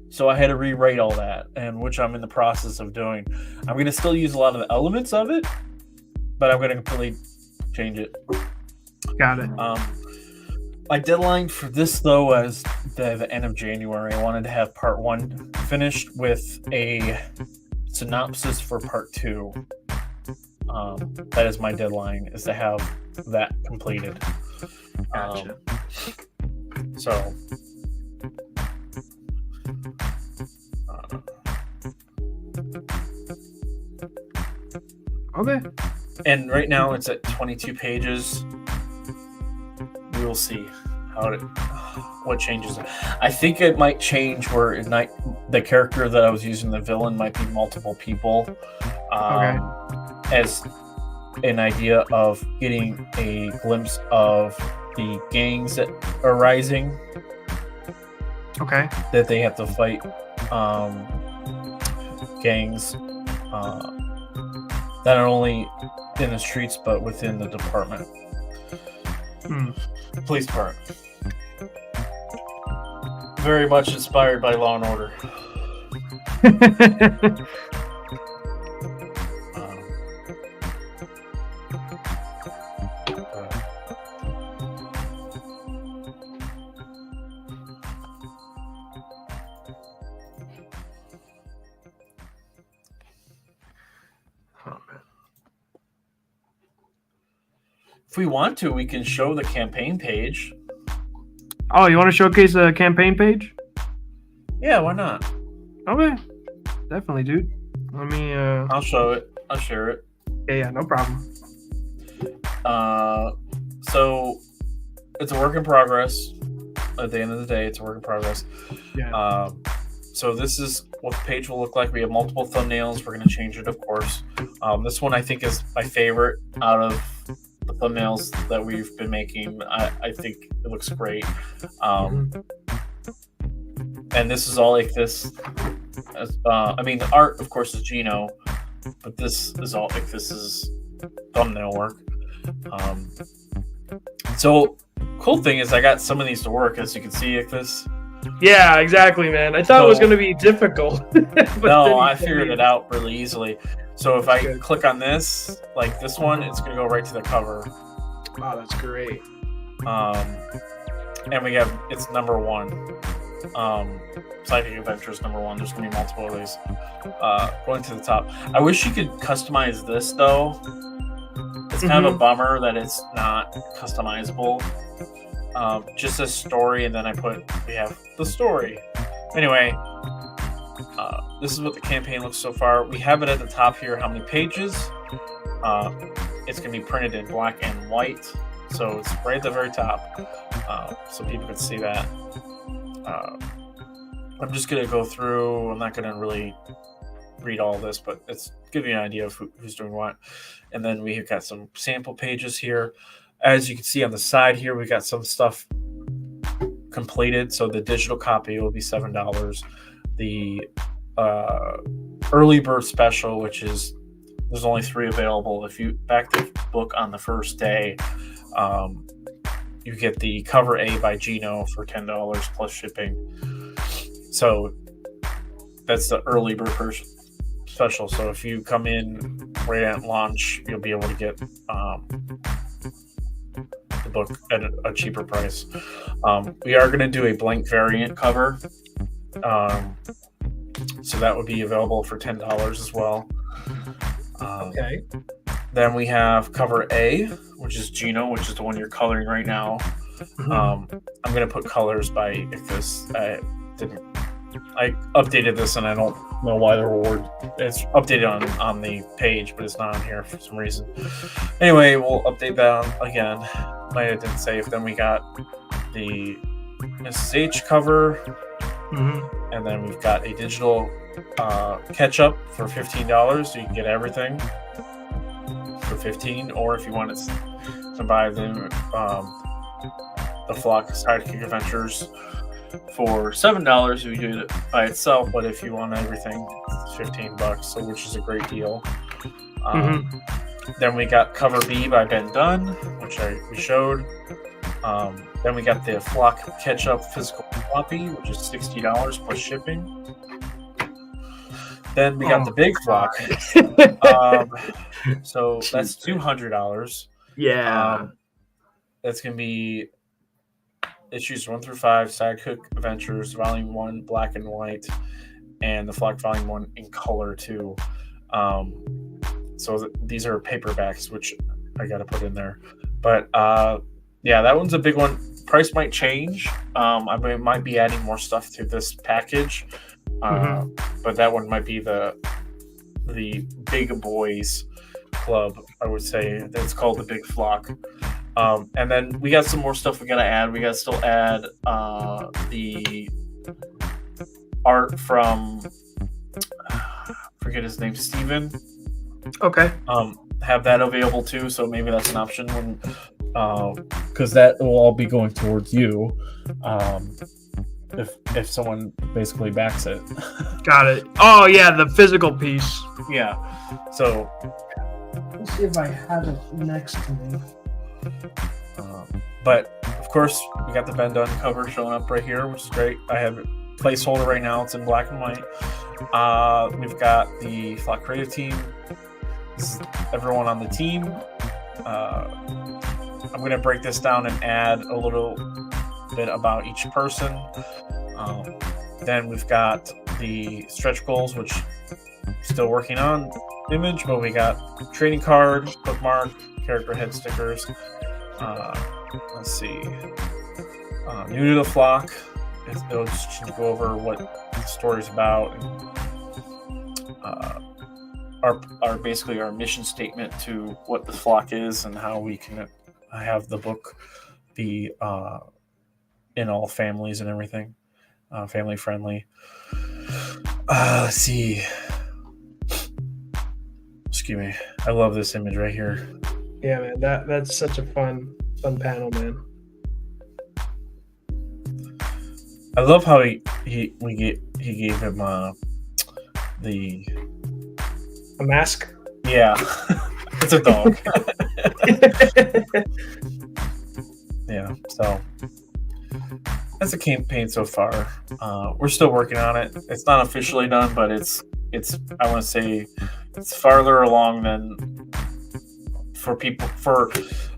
so I had to rewrite all that, and which I'm in the process of doing. I'm going to still use a lot of the elements of it, but I'm going to completely change it. Got it. My deadline for this, though, was the end of January. I wanted to have part 1 finished with a synopsis for part 2. That is my deadline, is to have that completed. Gotcha. So, Okay. and right now it's at 22 pages. We will see what changes. I think it might change where the character that I was using, the villain, might be multiple people. Okay. As an idea of getting a glimpse of the gangs that are rising. Okay. That they have to fight gangs not only in the streets but within the department. Police department. Very much inspired by Law and Order. If we want to, we can show the campaign page. Oh, you want to showcase a campaign page? Yeah, why not? Okay. Definitely, dude. Let me I'll show it. I'll share it. Yeah, no problem. So it's a work in progress. At the end of the day, it's a work in progress. Yeah. So this is what the page will look like. We have multiple thumbnails. We're going to change it, of course. This one I think is my favorite out of the thumbnails that we've been making. I think it looks great. And this is all like this. I mean, the art, of course, is Gino, but this is all like this is thumbnail work. So cool thing is I got some of these to work, as you can see, like this. Yeah, exactly, man. I thought it was going to be difficult. No, I figured it out really easily. So if I click on this, like this one, it's going to go right to the cover. Wow, that's great. And we have, it's number 1. Sidekick Adventures number 1. There's going to be multiple of these. Going to the top. I wish you could customize this, though. It's kind of a bummer that it's not customizable. Just a story, and then we have the story. Anyway, this is what the campaign looks so far. We have it at the top here, how many pages. It's going to be printed in black and white, so it's right at the very top, so people can see that. I'm just going to go through. I'm not going to really read all this, but it's give you an idea of who's doing what. And then we've got some sample pages here. As you can see on the side here, we got some stuff completed. So the digital copy will be $7. The early bird special, which is there's only 3 available. If you back the book on the first day, you get the cover A by Gino for $10 plus shipping. So that's the early bird special. So if you come in right at launch, you'll be able to get the book at a cheaper price. We are going to do a blank variant cover. So that would be available for $10 as well. Okay. Then we have cover A, which is Gino, which is the one you're coloring right now. I'm gonna put colors by if this I updated this and I don't know why the reward it's updated on the page, but it's not on here for some reason. Anyway, we'll update that again. Might have didn't save. Then we got the SSH cover, and then we've got a digital catch up for $15, so you can get everything for $15, or if you want to buy the Flock Sidekick Adventures for $7, you do it by itself. But if you want everything, it's $15, so which is a great deal. Then we got cover B by Ben Dunn, which we showed. Then we got the Flock Ketchup Physical Floppy, which is $60 plus shipping. Then we got the Big Flock. So that's $200. Yeah. That's going to be issues 1 through 5, Sidekick Adventures, Volume 1, black and white, and the Flock Volume 1 in color, too. So these are paperbacks, which I got to put in there. But, yeah, that one's a big one. Price might change. I might be adding more stuff to this package. But that one might be the big boys club, I would say. It's called the Big Flock. And then we got some more stuff we got to add. We got to still add the art from, forget his name, Steven. Okay. Have that available too, so maybe that's an option when, because that will all be going towards you. If someone basically backs it. Got it. Oh yeah, the physical piece. Yeah. So Let's see if I have it next to me. But of course, we got the Ben Dunn cover showing up right here, which is great. I have a placeholder right now. It's in black and white. We've got the Flock Creative team. This is everyone on the team. I'm going to break this down and add a little bit about each person. Then we've got the stretch goals, which I'm still working on image, but we got trading card, bookmark, character head stickers. Let's see. New to the Flock. It'll just go over what the story's about. And, our basically our mission statement to what the Flock is and how we can have the book be in all families and everything, family friendly. Let's see. Excuse me. I love this image right here. Yeah, man, that's such a fun panel, man. I love how he gave him the a mask. Yeah, it's a dog. Yeah, so that's a campaign so far. We're still working on it. It's not officially done, but it's I want to say it's farther along than for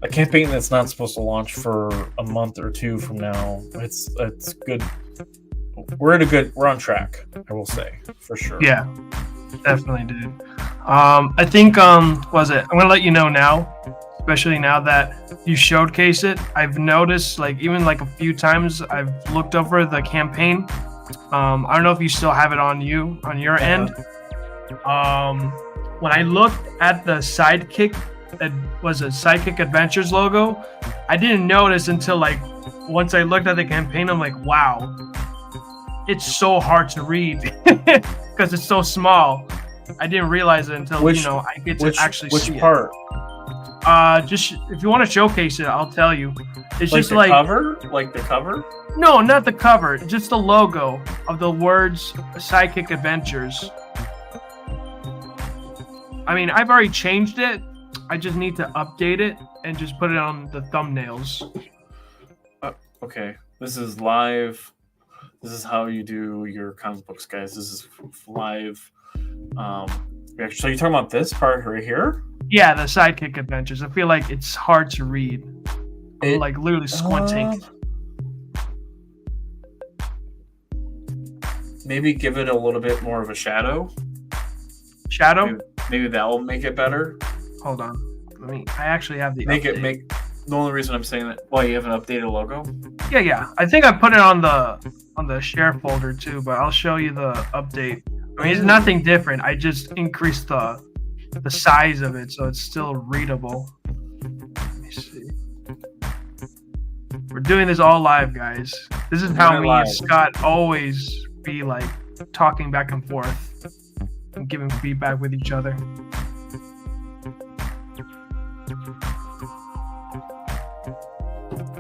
a campaign that's not supposed to launch for a month or two from now. It's good. We're on track, I will say, for sure. Yeah, definitely, dude. I think I'm gonna let you know now, especially now that you showcase it. I've noticed even a few times I've looked over the campaign. I don't know if you still have it on your end. When I looked at the Sidekick, it was a Sidekick Adventures logo. I didn't notice until once I looked at the campaign. I'm like, wow, it's so hard to read because it's so small. I didn't realize it until I get to actually see it. Which part? Just if you want to showcase it, I'll tell you. It's just cover, like the cover. No, not the cover. Just the logo of the words Sidekick Adventures. I mean, I've already changed it. I just need to update it and just put it on the thumbnails. Okay, this is live. This is how you do your comic books, guys. This is live. So you're talking about this part right here? Yeah, the Sidekick Adventures. I feel like it's hard to read. I'm literally squinting. Maybe give it a little bit more of a shadow. Shadow? Maybe that will make it better. Hold on. I actually have the update. The only reason I'm saying that, you have an updated logo? Yeah. I think I put it on the share folder too, but I'll show you the update. I mean, it's nothing different. I just increased the size of it so it's still readable. Let me see. We're doing this all live, guys. This is how me and Scott always be like talking back and forth and giving feedback with each other.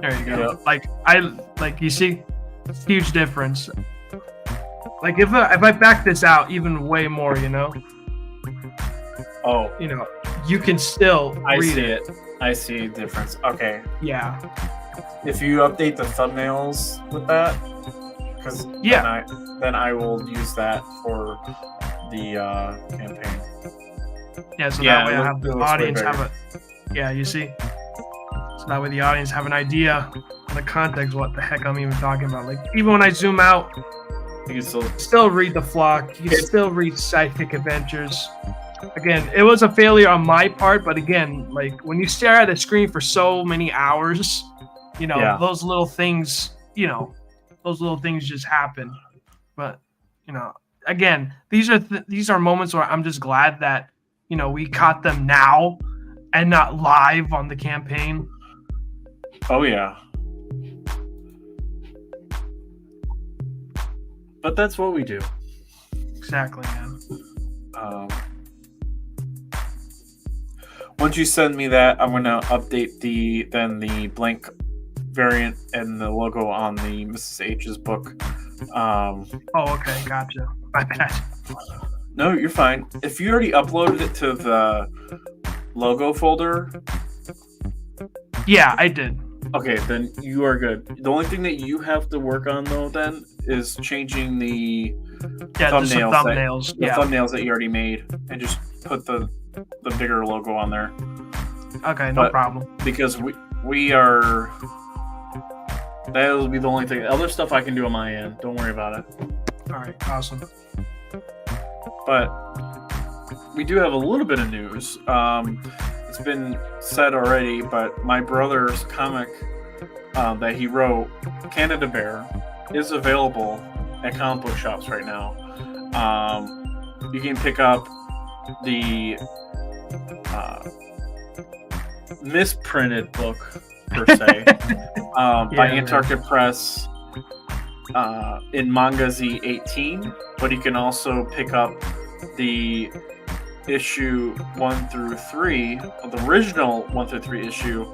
There you go. Like you see, huge difference. Like if I back this out even way more, Oh, you can still read it. I see a difference. Okay. Yeah. If you update the thumbnails with that, because then I will use that for the campaign. Yeah, so that way I have the audience have a. Yeah, you see. So that way the audience have an idea of the context, what the heck I'm even talking about. Like even when I zoom out, you can still read The Flock. You can still read Sidekick Adventures. Again, it was a failure on my part, but again, like when you stare at a screen for so many hours, those little things, just happen. But again, these are moments where I'm just glad that we caught them now and not live on the campaign. Oh yeah. But that's what we do. Exactly, man. Once you send me that, I'm gonna update the blank variant and the logo on the Mrs. H's book. Okay, gotcha. My bad. No, you're fine. If you already uploaded it to the logo folder. Yeah, I did. Okay, then you are good. The only thing that you have to work on though then is changing the thumbnails. The thumbnails that you already made, and just put the bigger logo on there. Okay, no problem. Because we are. That'll be the only thing. Other stuff I can do on my end. Don't worry about it. All right, awesome. But we do have a little bit of news. It's been said already, but my brother's comic that he wrote, Canada Bear, is available at comic book shops right now. You can pick up the misprinted book, per se, by Antarctic Press in Manga Z 18, but you can also pick up the issue 1 through 3 of the original 1 through 3 issue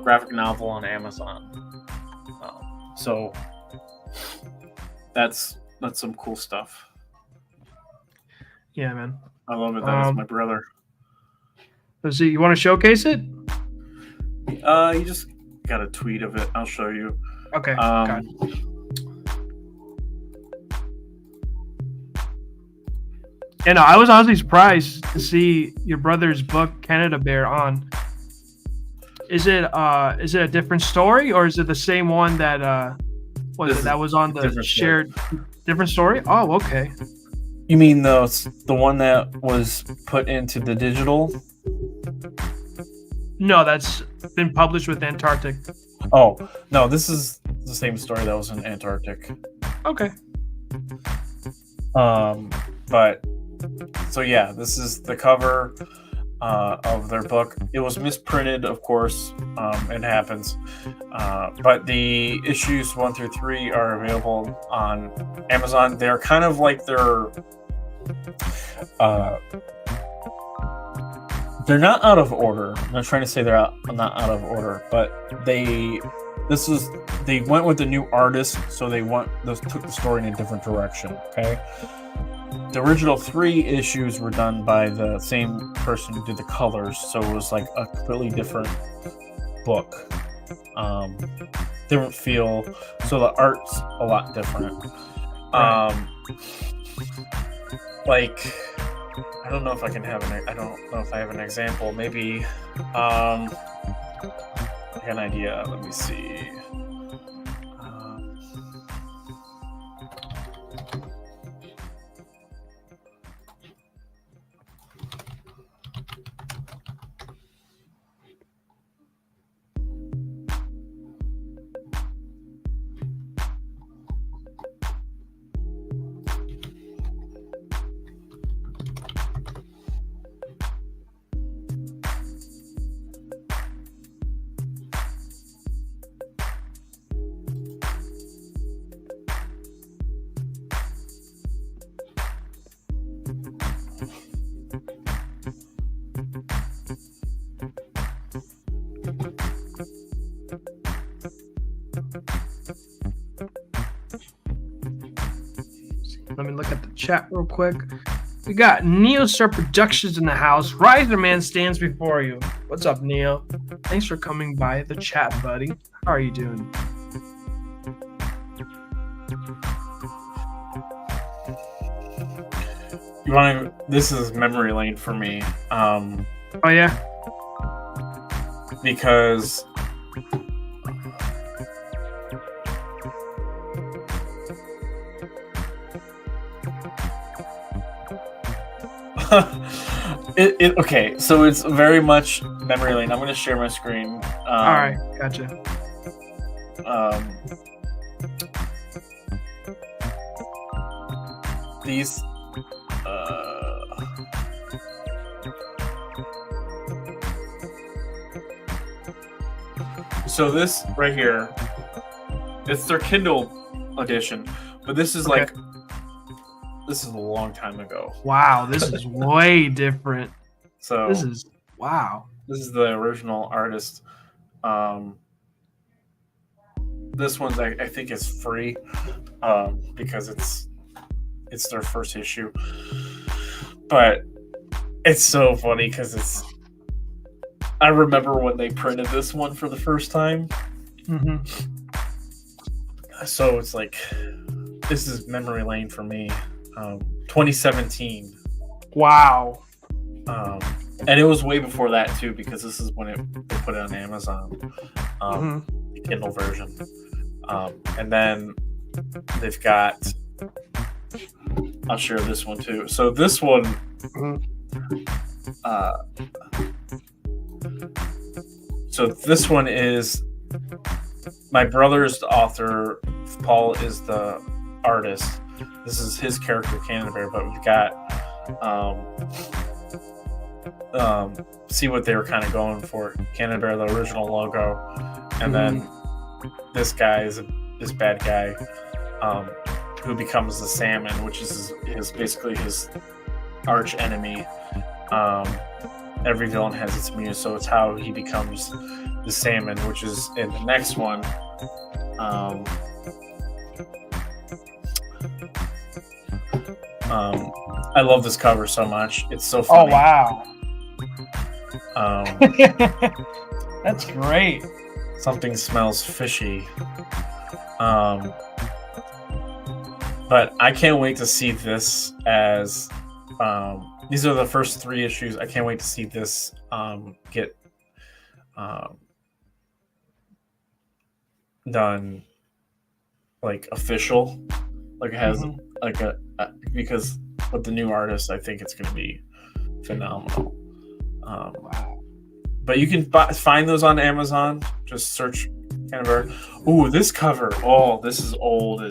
graphic novel on Amazon. So that's some cool stuff. Yeah, man. I love it. That is my brother. Let's see. You want to showcase it? You just got a tweet of it. I'll show you. Okay. Got it. Yeah, no, I was honestly surprised to see your brother's book, Canada Bear, on. Is it a different story, or is it the same one that that was on the shared different story? Oh, okay. You mean the one that was put into the digital? No, that's been published with Antarctic. Oh, no, this is the same story that was in Antarctic. Okay. But so yeah, this is the cover of their book. It was misprinted, of course. It happens. But the issues 1 through 3 are available on Amazon. They're kind of like they're not out of order. I'm not trying to say they're not out of order, but they went with the new artist, so took the story in a different direction. Okay. The original 3 issues were done by the same person who did the colors, so it was like a completely different book. Different feel, so the art's a lot different. Like, I don't know if I have an example. Maybe, I got an idea. Let me see. Let me look at the chat real quick. We got Neostar Productions in the house. Riser Man stands before you. What's up, Neo? Thanks for coming by the chat, buddy. How are you doing? This is memory lane for me. Oh yeah. Because okay, so it's very much memory lane. I'm going to share my screen. All right, gotcha. These so this right here, it's their Kindle edition, but this is Okay. like, this is a long time ago. Wow, this is way different. So This is wow. this is the original artist. This one's I think is free because it's their first issue, but it's so funny because I remember when they printed this one for the first time. Mm-hmm. So it's like, this is memory lane for me. 2017. Wow. And it was way before that too, because this is when they put it on Amazon, the Kindle version. And then they've got, I'll share this one too. So this one, so this one is, my brother's the author, Paul is the artist. This is his character, Canada Bear, but we've got see what they were kind of going for. Canada Bear, the original logo, and then this guy is this bad guy who becomes the Salmon, which is his basically his arch enemy. Every villain has its muse, so it's how he becomes the Salmon, which is in the next one. I love this cover so much. It's so funny. Oh wow. Um, That's great. Something smells fishy. But I can't wait to see this as these are the first 3 issues. I can't wait to see this get done like official, like it has like a because with the new artist, I think it's going to be phenomenal. Wow. But you can find those on Amazon. Just search Canada. Ooh, this cover. Oh, this is old.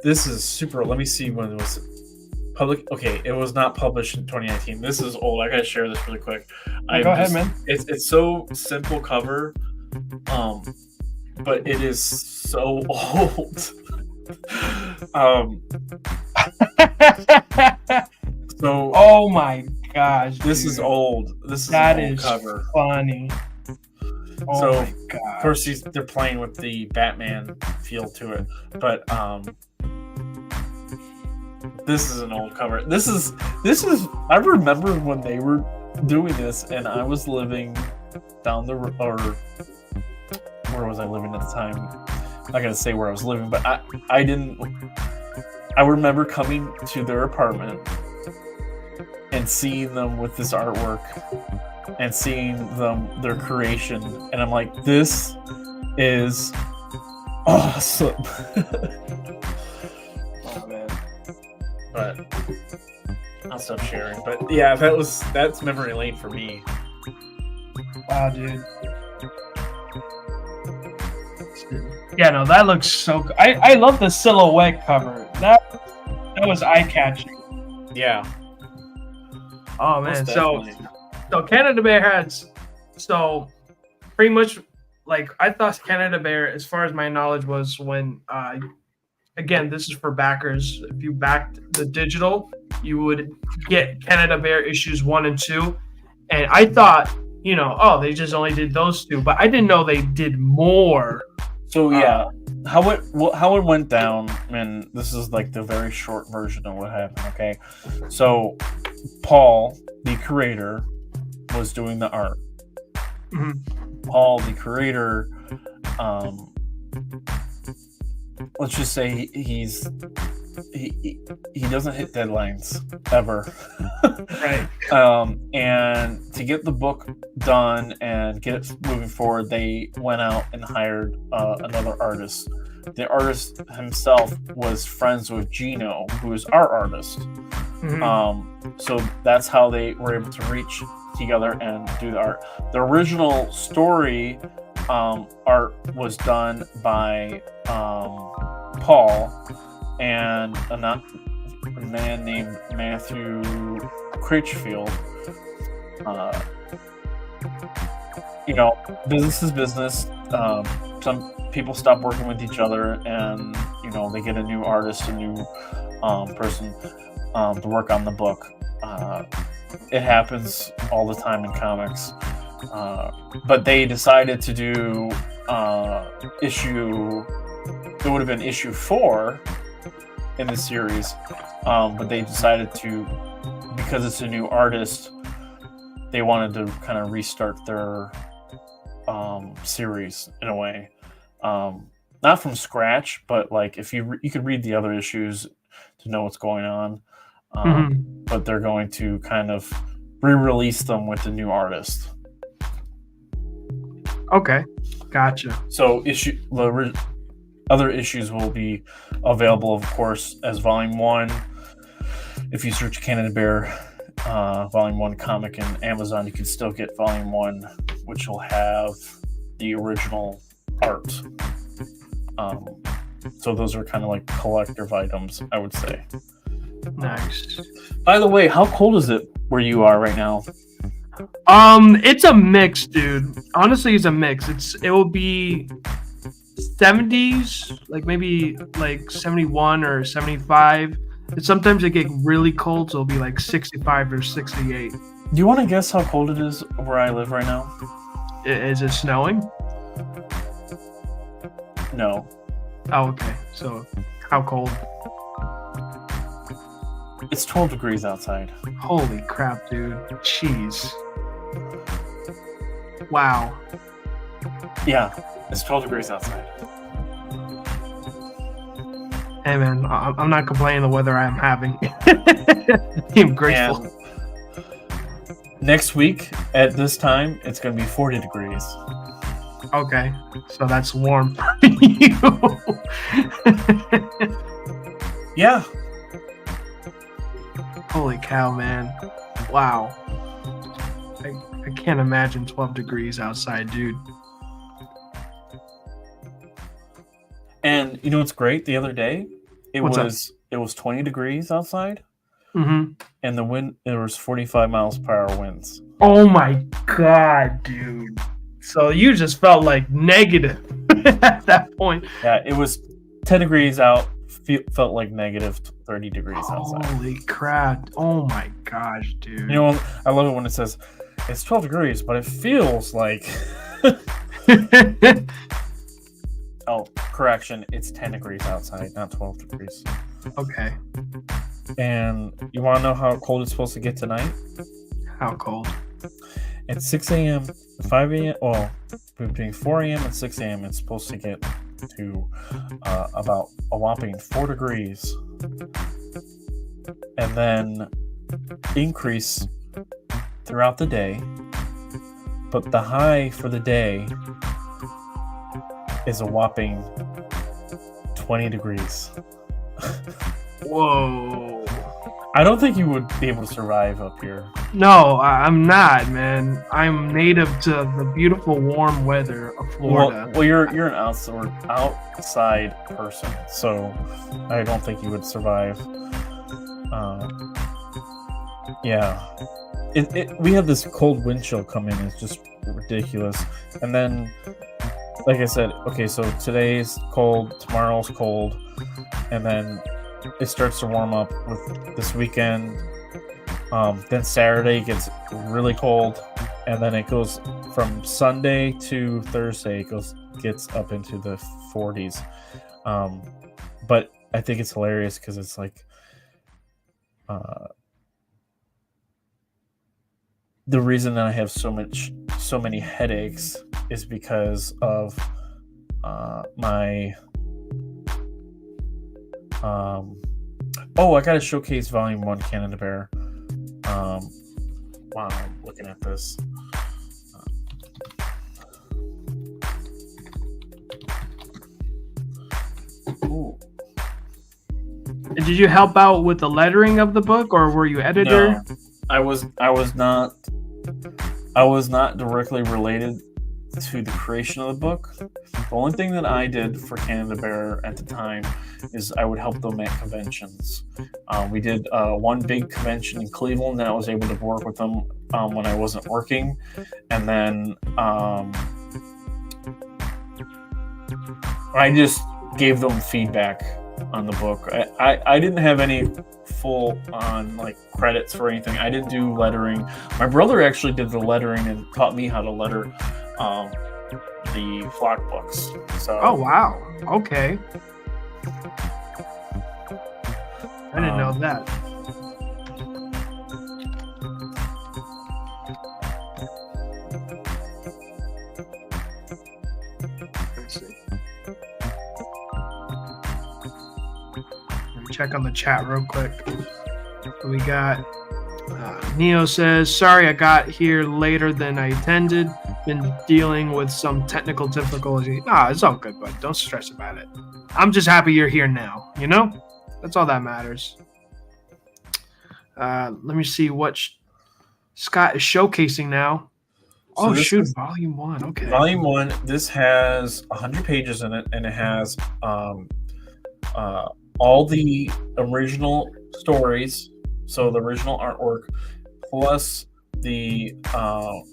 This is super. Let me see when it was public. Okay, it was not published in 2019. This is old. I gotta share this really quick. Go ahead, man. It's so simple cover, but it is so old. So. Oh my gosh. This is old. This is that an old is cover. Funny. Oh so, my god. Of course, they're playing with the Batman feel to it, but this is an old cover. This is. I remember when they were doing this, and I was living down the or where was I living at the time? I'm not gonna say where I was living, but I didn't. I remember coming to their apartment and seeing them with this artwork and seeing their creation, and I'm like, this is awesome. Oh man. But I'll stop sharing. But yeah, that's memory lane for me. Wow, dude. Yeah, no, that looks so good. I love the silhouette cover. That was eye-catching. Yeah. Oh man, so Canada Bear has pretty much like I thought Canada Bear, as far as my knowledge, was when again, this is for backers. If you backed the digital, you would get Canada Bear issues 1 and 2. And I thought, they just only did those 2, but I didn't know they did more. So yeah, how it went down, and this is like the very short version of what happened. Okay, so Paul, the creator, was doing the art. Paul, the creator, let's just say he doesn't hit deadlines ever. Right. And to get the book done and get it moving forward, they went out and hired another artist. The artist himself was friends with Gino, who is our artist. So that's how they were able to reach together and do the art. The original story art was done by Paul and a man named Matthew Critchfield. Business is business. Some people stop working with each other, and they get a new artist, a new person to work on the book. It happens all the time in comics. But they decided to do it would have been issue 4 in the series, but they decided to, because it's a new artist, they wanted to kind of restart their series in a way, not from scratch, but like if you could read the other issues to know what's going on, but they're going to kind of re-release them with the new artist. Okay, gotcha. So other issues will be available, of course, as Volume 1. If you search Canada Bear Volume 1 comic in Amazon, you can still get Volume 1, which will have the original art. So those are kind of like collector's items, I would say. Nice. By the way, how cold is it where you are right now? It's a mix, dude. Honestly, it's a mix. It will be 70s, like maybe like 71 or 75. And sometimes it get really cold, so it'll be like 65 or 68. Do you want to guess how cold it is where I live right now? Is it snowing? No. Oh, okay. So, how cold? It's 12 degrees outside. Holy crap, dude. Jeez. Wow. Yeah, it's 12 degrees outside. Hey, man, I'm not complaining the weather I'm having. I'm grateful. And next week, at this time, it's going to be 40 degrees. Okay, so that's warm for you. Yeah. Holy cow, man. Wow. I can't imagine 12 degrees outside, dude. And you know what's great? The other day, it What's was 20 degrees outside, and the wind, there was 45 miles per hour winds. Oh my god, dude. So you just felt like negative at that point. Yeah, it was 10 degrees out, felt like negative 30 degrees outside. Holy crap. Oh my gosh, dude. You know, I love it when it says, it's 12 degrees, but it feels like... Oh, correction, it's 10 degrees outside, not 12 degrees. Okay. And you want to know how cold it's supposed to get tonight? How cold? At 6 a.m., 5 a.m., well, between 4 a.m. and 6 a.m., it's supposed to get to about a whopping 4 degrees. And then increase throughout the day. But the high for the day is a whopping 20 degrees. Whoa. I don't think you would be able to survive up here. No, I'm not, man. I'm native to the beautiful warm weather of Florida. Well, you're an outside person, so I don't think you would survive. Yeah. We had this cold wind chill come in. It's just ridiculous. And then, like I said, okay, so today's cold, tomorrow's cold, and then it starts to warm up with this weekend. Then Saturday gets really cold, and then it goes from Sunday to Thursday. It goes gets up into the 40s. But I think it's hilarious because it's like the reason that I have so many headaches is because of my I gotta showcase Volume 1 Canada Bear. Wow, I'm looking at this. Ooh. Did you help out with the lettering of the book, or were you editor? No, I was not directly related to the creation of the book. The only thing that I did for Canada Bear at the time is I would help them at conventions. We did one big convention in Cleveland that I was able to work with them when I wasn't working, and then I just gave them feedback on the book. I didn't have any full on like credits for anything. I didn't do lettering. My brother actually did the lettering and taught me how to letter the flock books. So Oh wow. Okay. I didn't know that. Let's see. Let me check on the chat real quick. We got Neo says, sorry I got here later than I intended. Been dealing with some technical difficulty. It's all good, bud. Don't stress about it. I'm just happy you're here now, you know? That's all that matters. Let me see what Scott is showcasing now. So shoot, Volume 1. Okay. Volume 1, this has 100 pages in it, and it has all the original stories, so the original artwork, plus the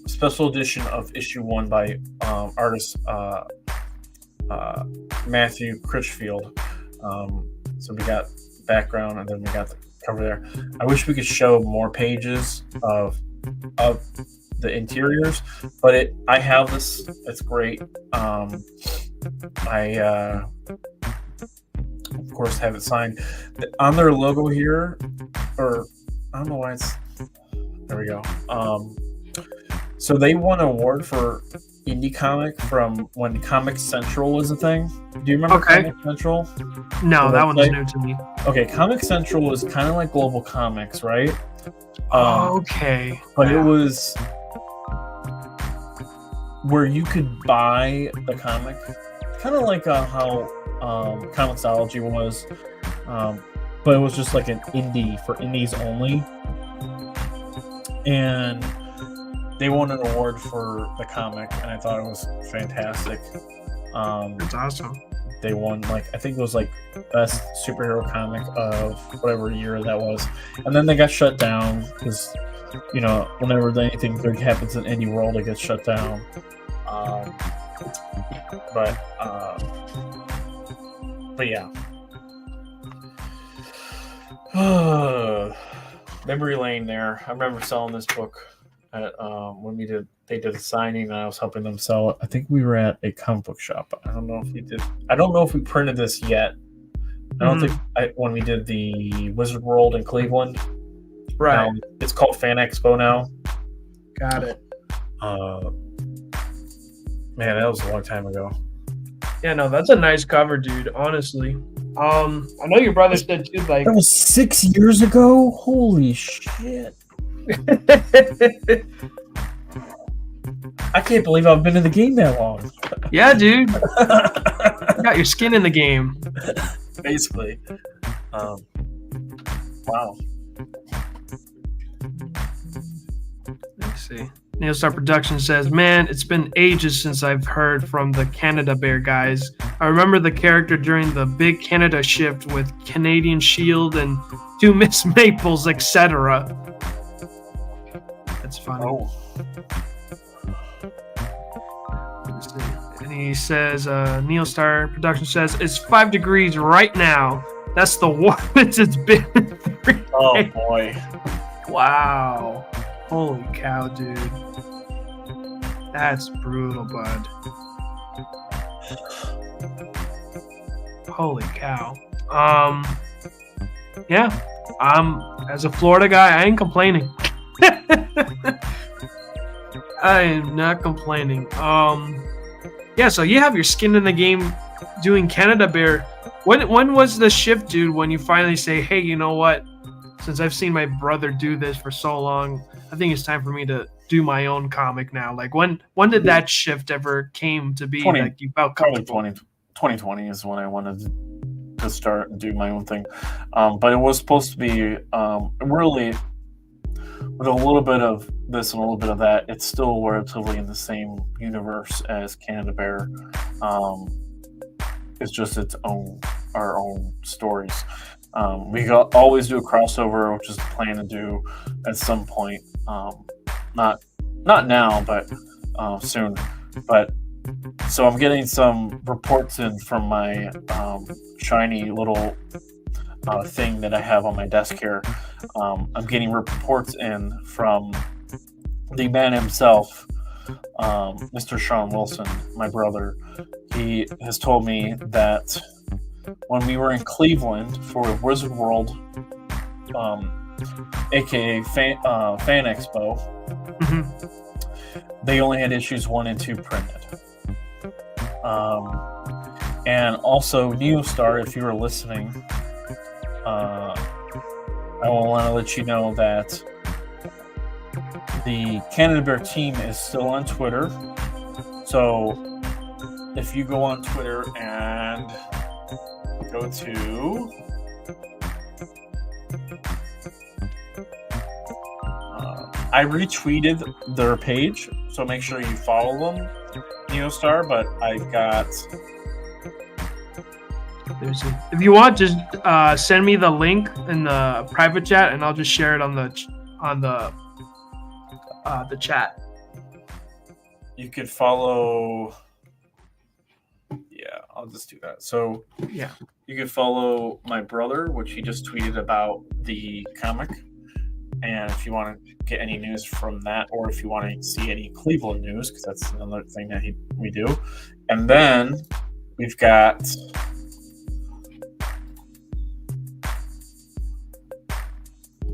special edition of issue 1 by artist Matthew Critchfield. So we got background, and then we got the cover there. I wish we could show more pages of the interiors, but I have this. It's great. I of course have it signed on their logo here, or I don't know why it's. There we go. So they won an award for indie comic from when Comic Central was a thing. Do you remember Comic Central? No, that one's new to me. Okay, Comic Central was kind of like Global Comics, right? Okay. But it was where you could buy the comic, kind of like how Comixology was, but it was just like an indie for indies only. And they won an award for the comic, and I thought it was fantastic. That's awesome. They won, I think it was best superhero comic of whatever year that was. And then they got shut down because, whenever anything big happens in any world, it gets shut down. But yeah. Memory lane there. I remember selling this book at, when they did a signing, and I was helping them sell it. I think we were at a comic book shop. I don't know if we did. I don't know if we printed this yet. I don't think when we did the Wizard World in Cleveland. Right. It's called Fan Expo now. Got it. Man, that was a long time ago. Yeah, no, that's a nice cover, dude. Honestly. I know your brother said too. That was 6 years ago. Holy shit! I can't believe I've been in the game that long. Yeah, dude. You got your skin in the game. Basically. Wow. Let's see. Neostar Productions says, man, it's been ages since I've heard from the Canada Bear guys. I remember the character during the big Canada shift with Canadian Shield and 2 Miss Maples, etc. That's funny. Oh. Let's see. And he says, Neostar Productions says, it's 5 degrees right now. That's the warmest it's been in 3 days. Oh, boy. Wow. Holy cow, dude. That's brutal, bud. Holy cow. Yeah. As a Florida guy, I ain't complaining. I am not complaining. Yeah, so you have your skin in the game doing Canada Bear. When was the shift, dude, when you finally say, hey, you know what? Since I've seen my brother do this for so long, I think it's time for me to do my own comic now. Like, when did that shift ever came to be? Like, you felt comfortable? 2020 is when I wanted to start and do my own thing. But it was supposed to be really, with a little bit of this and a little bit of that, it's still relatively in the same universe as Canada Bear. It's just our own stories. We always do a crossover, which is the plan to do at some point. Not now, but soon. But so I'm getting some reports in from my shiny little thing that I have on my desk here. I'm getting reports in from the man himself, Mr. Sean Wilson, my brother. He has told me that when we were in Cleveland for Wizard World, aka Fan Expo, they only had issues 1 and 2 printed. And also, Neostar, if you were listening, I will want to let you know that the Canada Bear team is still on Twitter. So if you go on Twitter and go to I retweeted their page, so make sure you follow them, Neostar. But I've got. If you want, just send me the link in the private chat, and I'll just share it on the chat. You could follow. Yeah, I'll just do that. So yeah, you could follow my brother, which he just tweeted about the comic. And if you want to get any news from that, or if you want to see any Cleveland news, because that's another thing that we do. And then we've got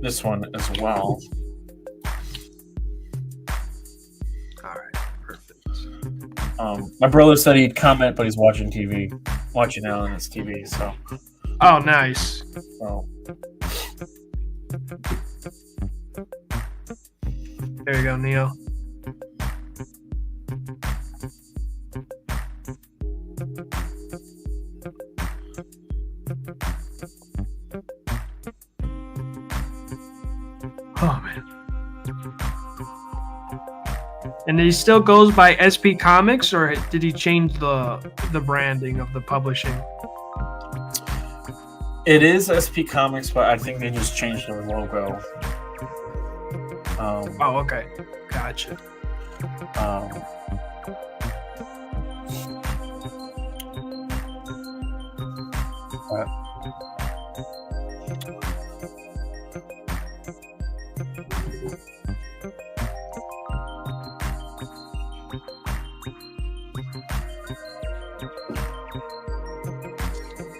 this one as well. All right, perfect. My brother said he'd comment, but he's watching now on his TV. So. Oh, nice. So. There you go, Neo. Oh, man. And he still goes by SP Comics, or did he change the branding of the publishing? It is SP Comics, but I think they just changed their logo. Oh, okay. Gotcha.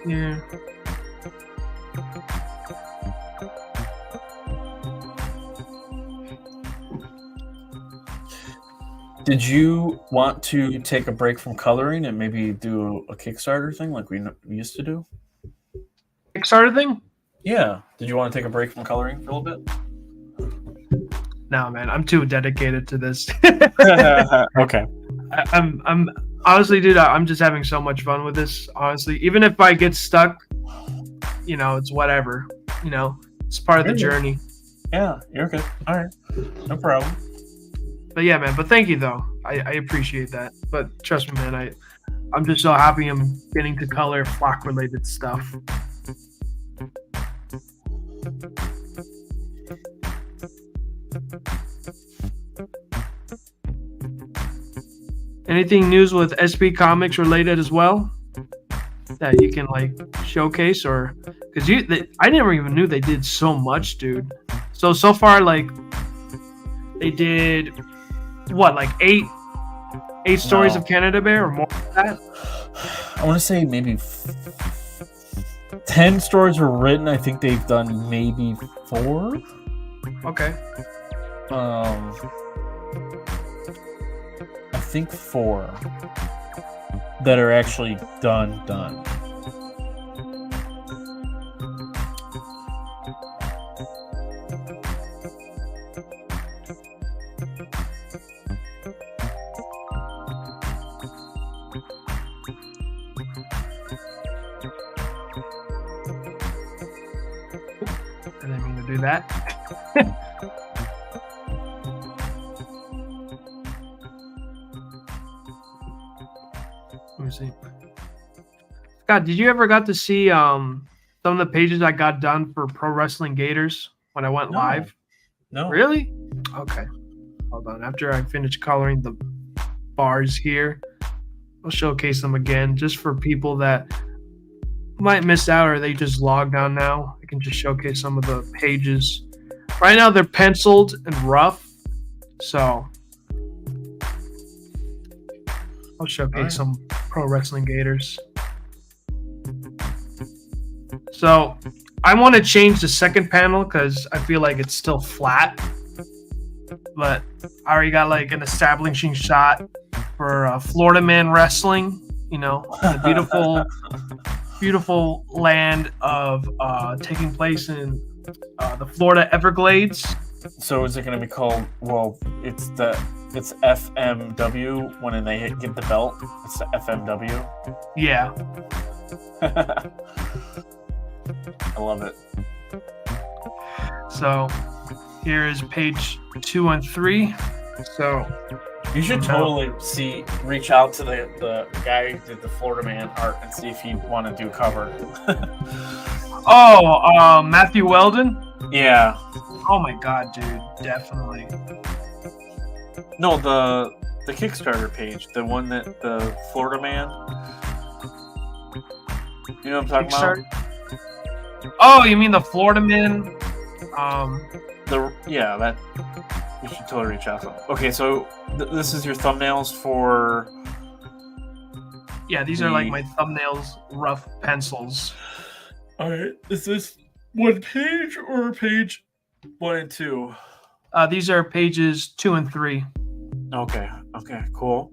Yeah. Did you want to take a break from coloring and maybe do a Kickstarter thing like we used to do? Kickstarter thing? Yeah. Did you want to take a break from coloring for a little bit? No, man. I'm too dedicated to this. Okay. I'm honestly, dude. I'm just having so much fun with this. Honestly, even if I get stuck, it's whatever. It's part of the journey. Yeah, you're good. All right, no problem. But yeah, man. But thank you, though. I appreciate that. But trust me, man. I'm just so happy I'm getting to color flock-related stuff. Anything news with SP Comics related as well that you can showcase, or because I never even knew they did so much, dude. So far, they did what, 8 8 stories No. of Canada Bear or more than that? I want to say maybe 10 stories were written. I think they've done maybe 4. Okay. I think 4 that are actually done. I didn't mean to do that. Let me see. Scott, did you ever got to see some of the pages I got done for Pro Wrestling Gators when I went live? No. Really? Okay. Hold on. After I finish coloring the bars here, I'll showcase them again just for people that might miss out or they just logged on now. I can just showcase some of the pages. Right now they're penciled and rough, so I'll showcase some Pro Wrestling Gators. So I want to change the second panel because I feel like it's still flat, but I already got like an establishing shot for Florida Man Wrestling, you know, the beautiful land of taking place in the Florida Everglades. So is it going to be called? Well, it's FMW when they get the belt. It's the FMW. Yeah. I love it. So here is page 2 and 3. So you should totally reach out to the guy who did the Florida Man art and see if he'd want to do cover. Matthew Weldon? Yeah. Oh my god, dude, definitely. No, the Kickstarter page, the one that the Florida Man. You know what I'm talking about? Oh, you mean the Florida Man? That you should totally reach out to him. Okay, so this is your thumbnails for. Yeah, these are like my thumbnails, rough pencils. All right, is this one page or page 1 and 2? These are pages 2 and 3. Okay, cool.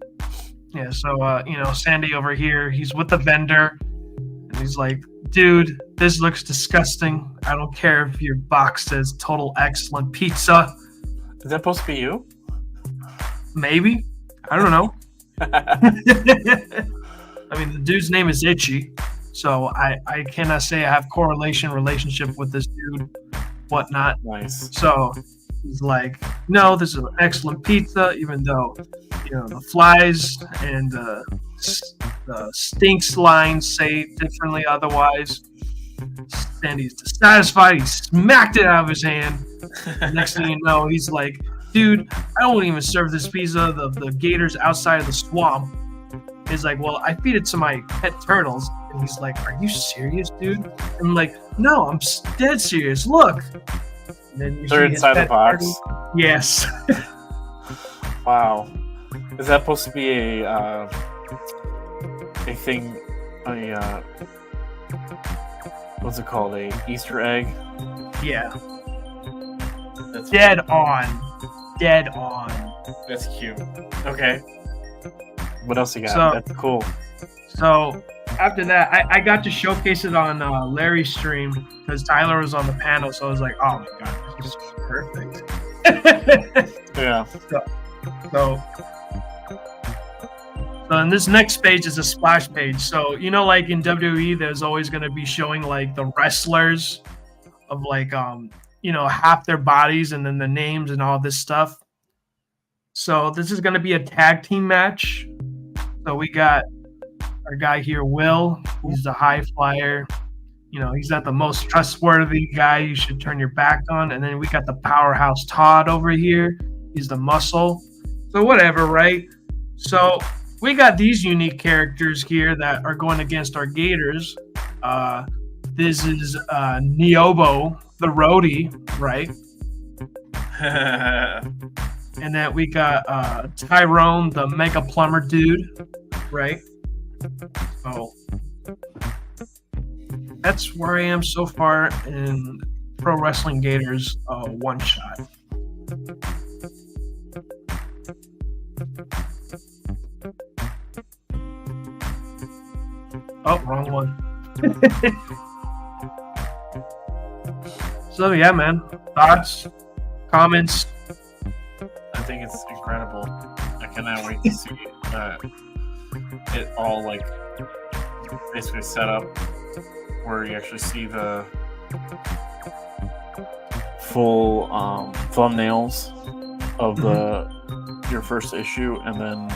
Yeah, so Sandy over here, he's with the vendor, and he's like, "Dude, this looks disgusting. I don't care if your box says total excellent pizza." Is that supposed to be you? Maybe. I don't know. I mean, the dude's name is Itchy, so I cannot say I have relationship with this dude, whatnot. Nice. So he's like, "No, this is an excellent pizza," even though, the flies and the stinks lines say differently otherwise. Sandy's dissatisfied. He smacked it out of his hand. Next thing you know, he's like, "Dude, I don't even serve this pizza. The gators outside of the swamp." He's like, "Well, I feed it to my pet turtles." And he's like, "Are you serious, dude?" And I'm like, "No, I'm dead serious. Look." And then they're inside the box. Party. Yes. Wow. Is that supposed to be a thing? What's it called? A Easter egg? Yeah. That's dead on. That's cute. Okay. What else you got? That's cool. So after that, I got to showcase it on Larry's stream because Tyler was on the panel. So I was like, "Oh my god, this is perfect." Yeah. So in this next page is a splash page. So like in WWE, there's always going to be showing like the wrestlers of like half their bodies and then the names and all this stuff. So this is going to be a tag team match. So we got our guy here, Will. He's the high flyer. He's not the most trustworthy guy you should turn your back on. And then we got the powerhouse Todd over here. He's the muscle. So whatever, right? So we got these unique characters here that are going against our Gators. This is Niobo, the roadie, right? And then we got Tyrone, the mega plumber dude, right? So that's where I am so far in Pro Wrestling Gators one shot. Oh, wrong one. So yeah, man. Thoughts, comments. I think it's incredible. I cannot wait to see it all like basically set up where you actually see the full thumbnails of your first issue, and then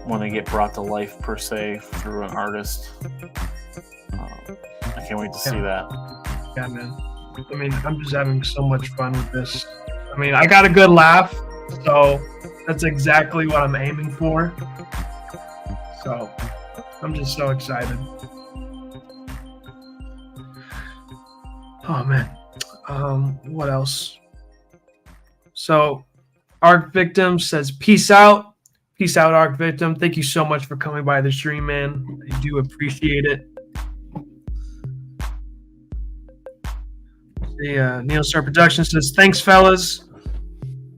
when they get brought to life per se through an artist. I can't wait to see that. Yeah, man. I mean, I'm just having so much fun with this. I mean, I got a good laugh, so that's exactly what I'm aiming for. So I'm just so excited. Oh man. What else? So Arc Victim says, peace out. Peace out, Arc Victim. Thank you so much for coming by the stream, man. I do appreciate it. The Neil Star Production says, thanks, fellas.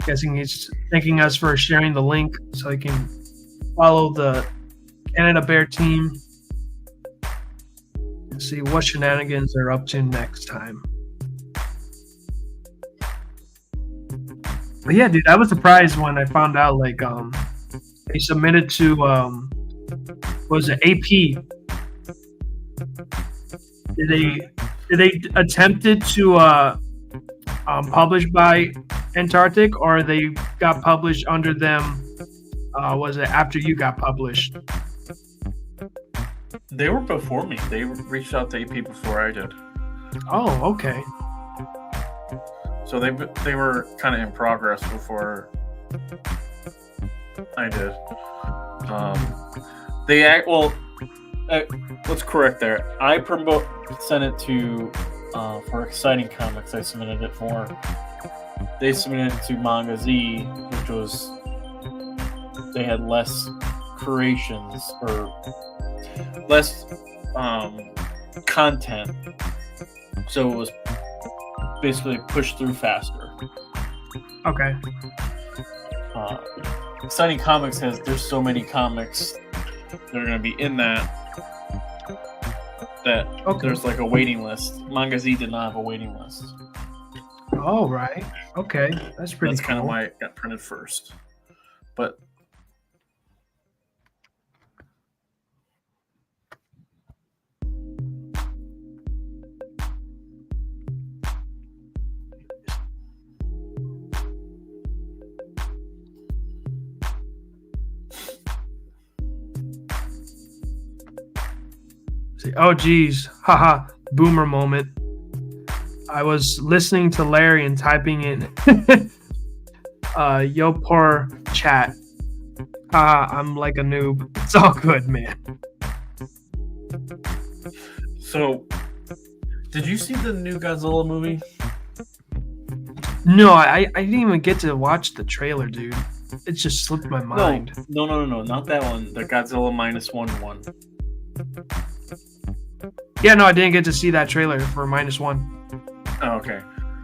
Guessing he's thanking us for sharing the link so he can follow the Canada Bear team and see what shenanigans they're up to next time. But yeah, dude, I was surprised when I found out they submitted to what was it, AP? Did they attempted to publish by Antarctic, or they got published under them? Was it after you got published? They were before me. They reached out to AP before I did. Oh, okay. So they were kind of in progress before I did. Let's correct there. I sent it to for Exciting Comics. I submitted it for. They submitted it to Manga Z, which was they had less creations or less content, so it was basically pushed through faster. Okay. Exciting Comics there's so many comics that are going to be in that okay. There's like a waiting list. Manga Z did not have a waiting list. Oh, right. Okay. That's pretty That's kind of why it got printed first. But oh, geez. Haha. Boomer moment. I was listening to Larry and typing in yo poor chat. I'm like a noob. It's all good, man. So, did you see the new Godzilla movie? No, I didn't even get to watch the trailer, dude. It just slipped my mind. No, not that one. The Godzilla -1 one. Yeah, no, I didn't get to see that trailer for -1. Oh, okay.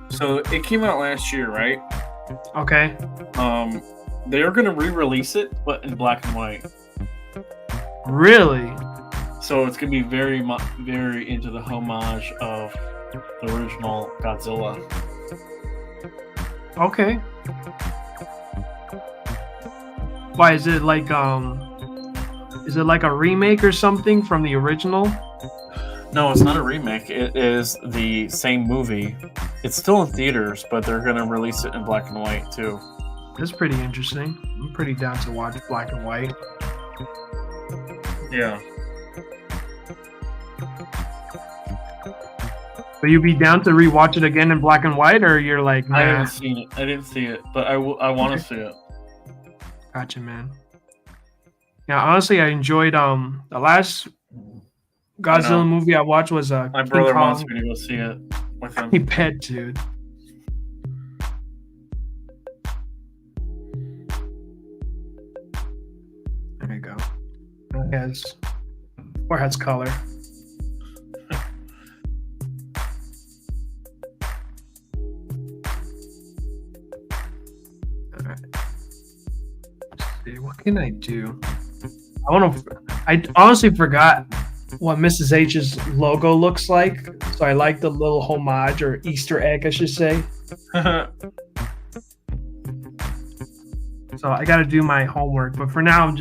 So it came out last year, right? Okay. They're gonna re-release it, but in black and white. Really? So it's gonna be very into the homage of the original Godzilla. Okay. Why is it like a remake or something from the original? No, it's not a remake. It is the same movie. It's still in theaters, but they're going to release it in black and white, too. That's pretty interesting. I'm pretty down to watch black and white. Yeah. But you be down to rewatch it again in black and white, or you're like, nah? I haven't seen it. I didn't see it, but I want to see it. Gotcha, man. Yeah, honestly, I enjoyed the last Godzilla movie I watched was my brother wants me to go see it with him. He bet, dude. has color. All right. Let's see, what can I do? I honestly forgot what Mrs. H's logo looks like, so I like the little homage or Easter egg, I should say. So I got to do my homework, but for now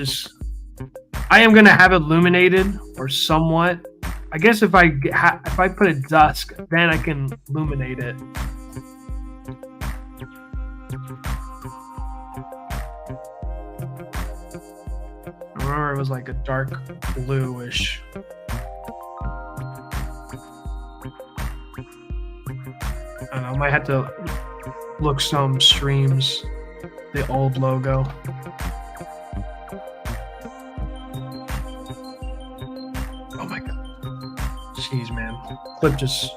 I am gonna have it illuminated or somewhat. I guess if I put it dusk, then I can illuminate it. I remember it was like a dark bluish. I don't know, I might have to look some streams, the old logo. Oh my god. Jeez, man. Clip just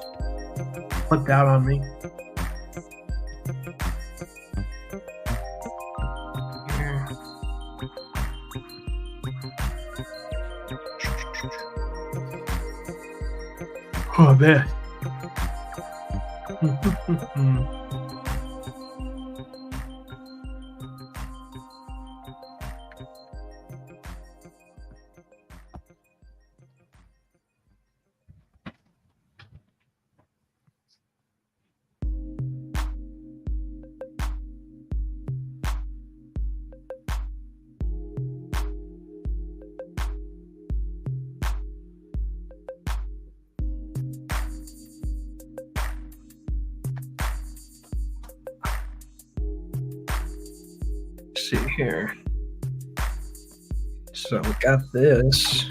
flipped out on me. Here. Oh, man. See here. So we got this.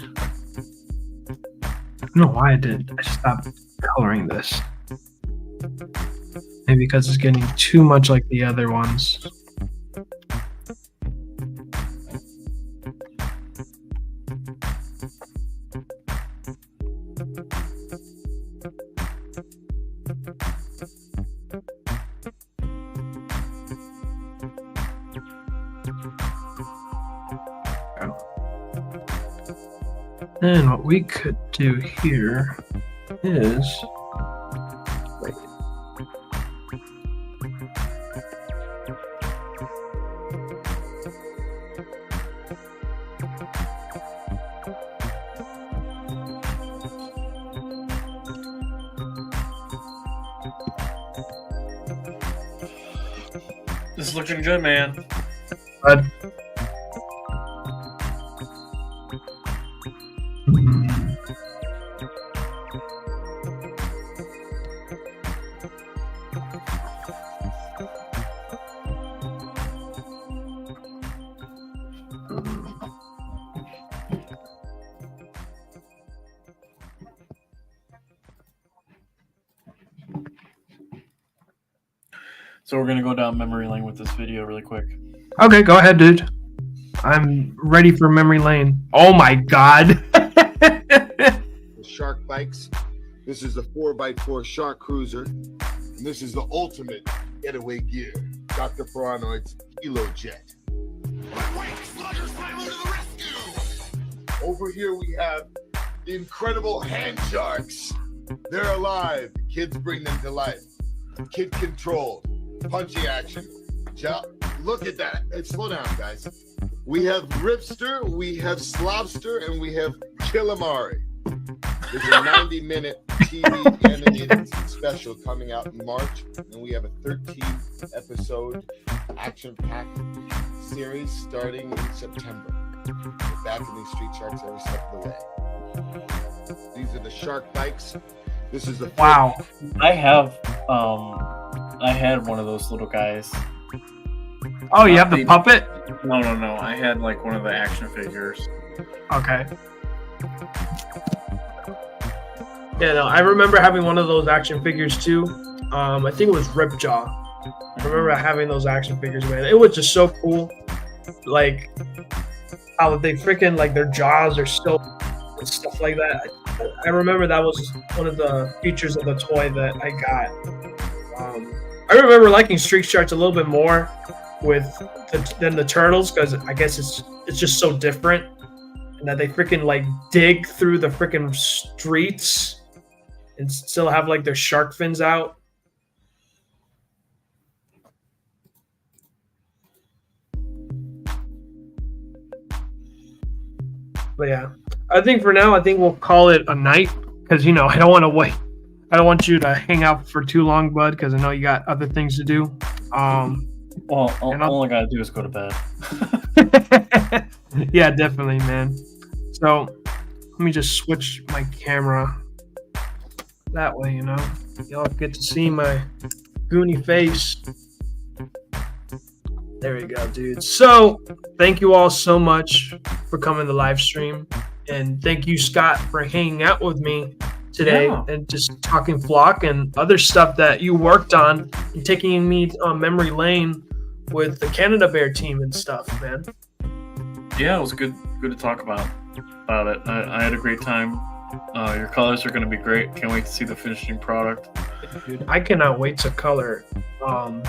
I don't know why I stopped coloring this. Maybe because it's getting too much like the other ones. And what we could do here is wait. This is looking good, man. But So we're gonna go down memory lane with this video really quick. okay, go ahead, dude. I'm ready for memory lane. Oh my god. Shark bikes. This is the 4x4 Shark Cruiser, and this is the ultimate getaway gear. Dr. Paranoid's Kilo Jet. Over here we have the incredible hand sharks. They're alive. The kids bring them to life. Kid controlled. Punchy action. Look at that. Hey, slow down, guys. We have Ripster, we have Slobster, and we have Killamari. There's a 90-minute TV animated special coming out in March, and we have a 13-episode action-packed series starting in September. We're back in these Street Sharks every step of the way. These are the Shark bikes. This is the Wow. I had one of those little guys. Oh, you have the puppet? No. I had like one of the action figures. Okay. Yeah, no, I remember having one of those action figures too. I think it was Ripjaw. I remember having those action figures, man. It was just so cool. Like how they freaking like their jaws are so and stuff like that. I remember that was one of the features of the toy that I got. I remember liking Street Sharks a little bit more than the Turtles because I guess it's just so different and that they freaking like dig through the freaking streets and still have like their shark fins out. But yeah, I think for now, I think we'll call it a night because I don't want to wait. I don't want you to hang out for too long, bud, because I know you got other things to do. Well, all I gotta do is go to bed. Yeah, definitely, man. So let me just switch my camera. That way, y'all get to see my goony face. There we go, dude. So thank you all so much for coming to the live stream. And thank you, Scott, for hanging out with me today and just talking Flock and other stuff that you worked on and taking me on memory lane with the Canada Bear team and stuff, man. Yeah, it was good to talk about it. I had a great time. Your colors are going to be great. Can't wait to see the finishing product. Dude, I cannot wait to color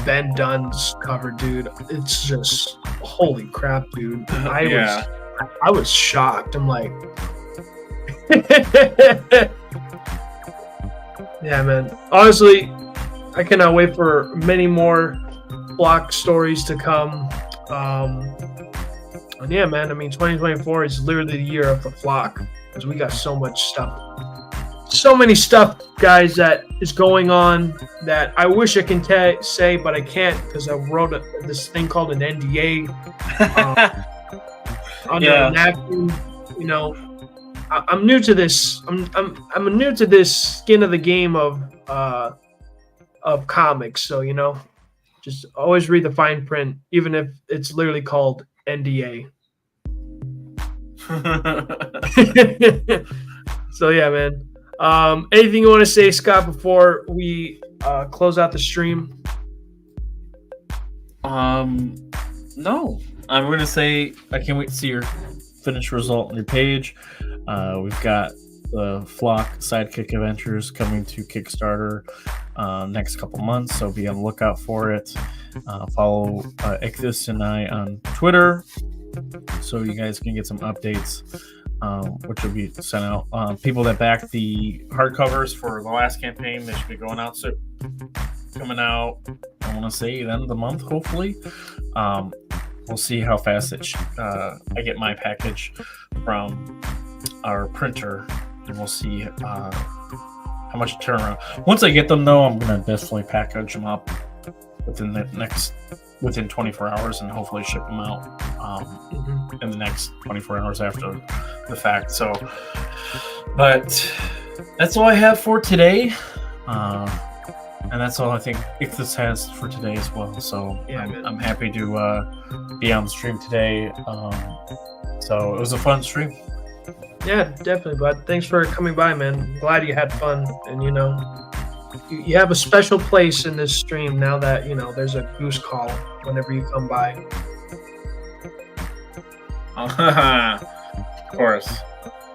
Ben Dunn's cover, dude. It's just holy crap, dude. I was shocked. I'm like, yeah, man. Honestly, I cannot wait for many more Flock stories to come. And yeah, man. I mean, 2024 is literally the year of the Flock because we got so much stuff. So many stuff, guys, that is going on that I wish I can say, but I can't because I wrote this thing called an NDA under a napkin. I'm new to this. I'm new to this skin of the game of comics. So just always read the fine print, even if it's literally called NDA. So yeah, man. Anything you want to say, Scott, before we close out the stream? No. I'm going to say I can't wait to see your finished result on your page. We've got the Flock Sidekick Adventures coming to Kickstarter next couple months, so be on the lookout for it. Follow Ichthus and I on Twitter so you guys can get some updates. Which will be sent out. People that backed the hardcovers for the last campaign, they should be going out soon. Coming out, I want to say, the end of the month, hopefully. We'll see how fast I get my package from our printer, and we'll see how much turnaround. Once I get them, though, I'm going to definitely package them up within 24 hours and hopefully ship them out in the next 24 hours after the fact. So, but that's all I have for today. And that's all I think Ichthus has for today as well. So yeah, I'm happy to be on the stream today. So it was a fun stream. Yeah, definitely, bud. Thanks for coming by, man. Glad you had fun. And, you have a special place in this stream now that, there's a goose call whenever you come by. Of course.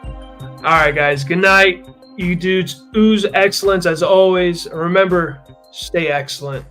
All right, guys. Good night. You dudes ooze excellence as always. Remember, stay excellent.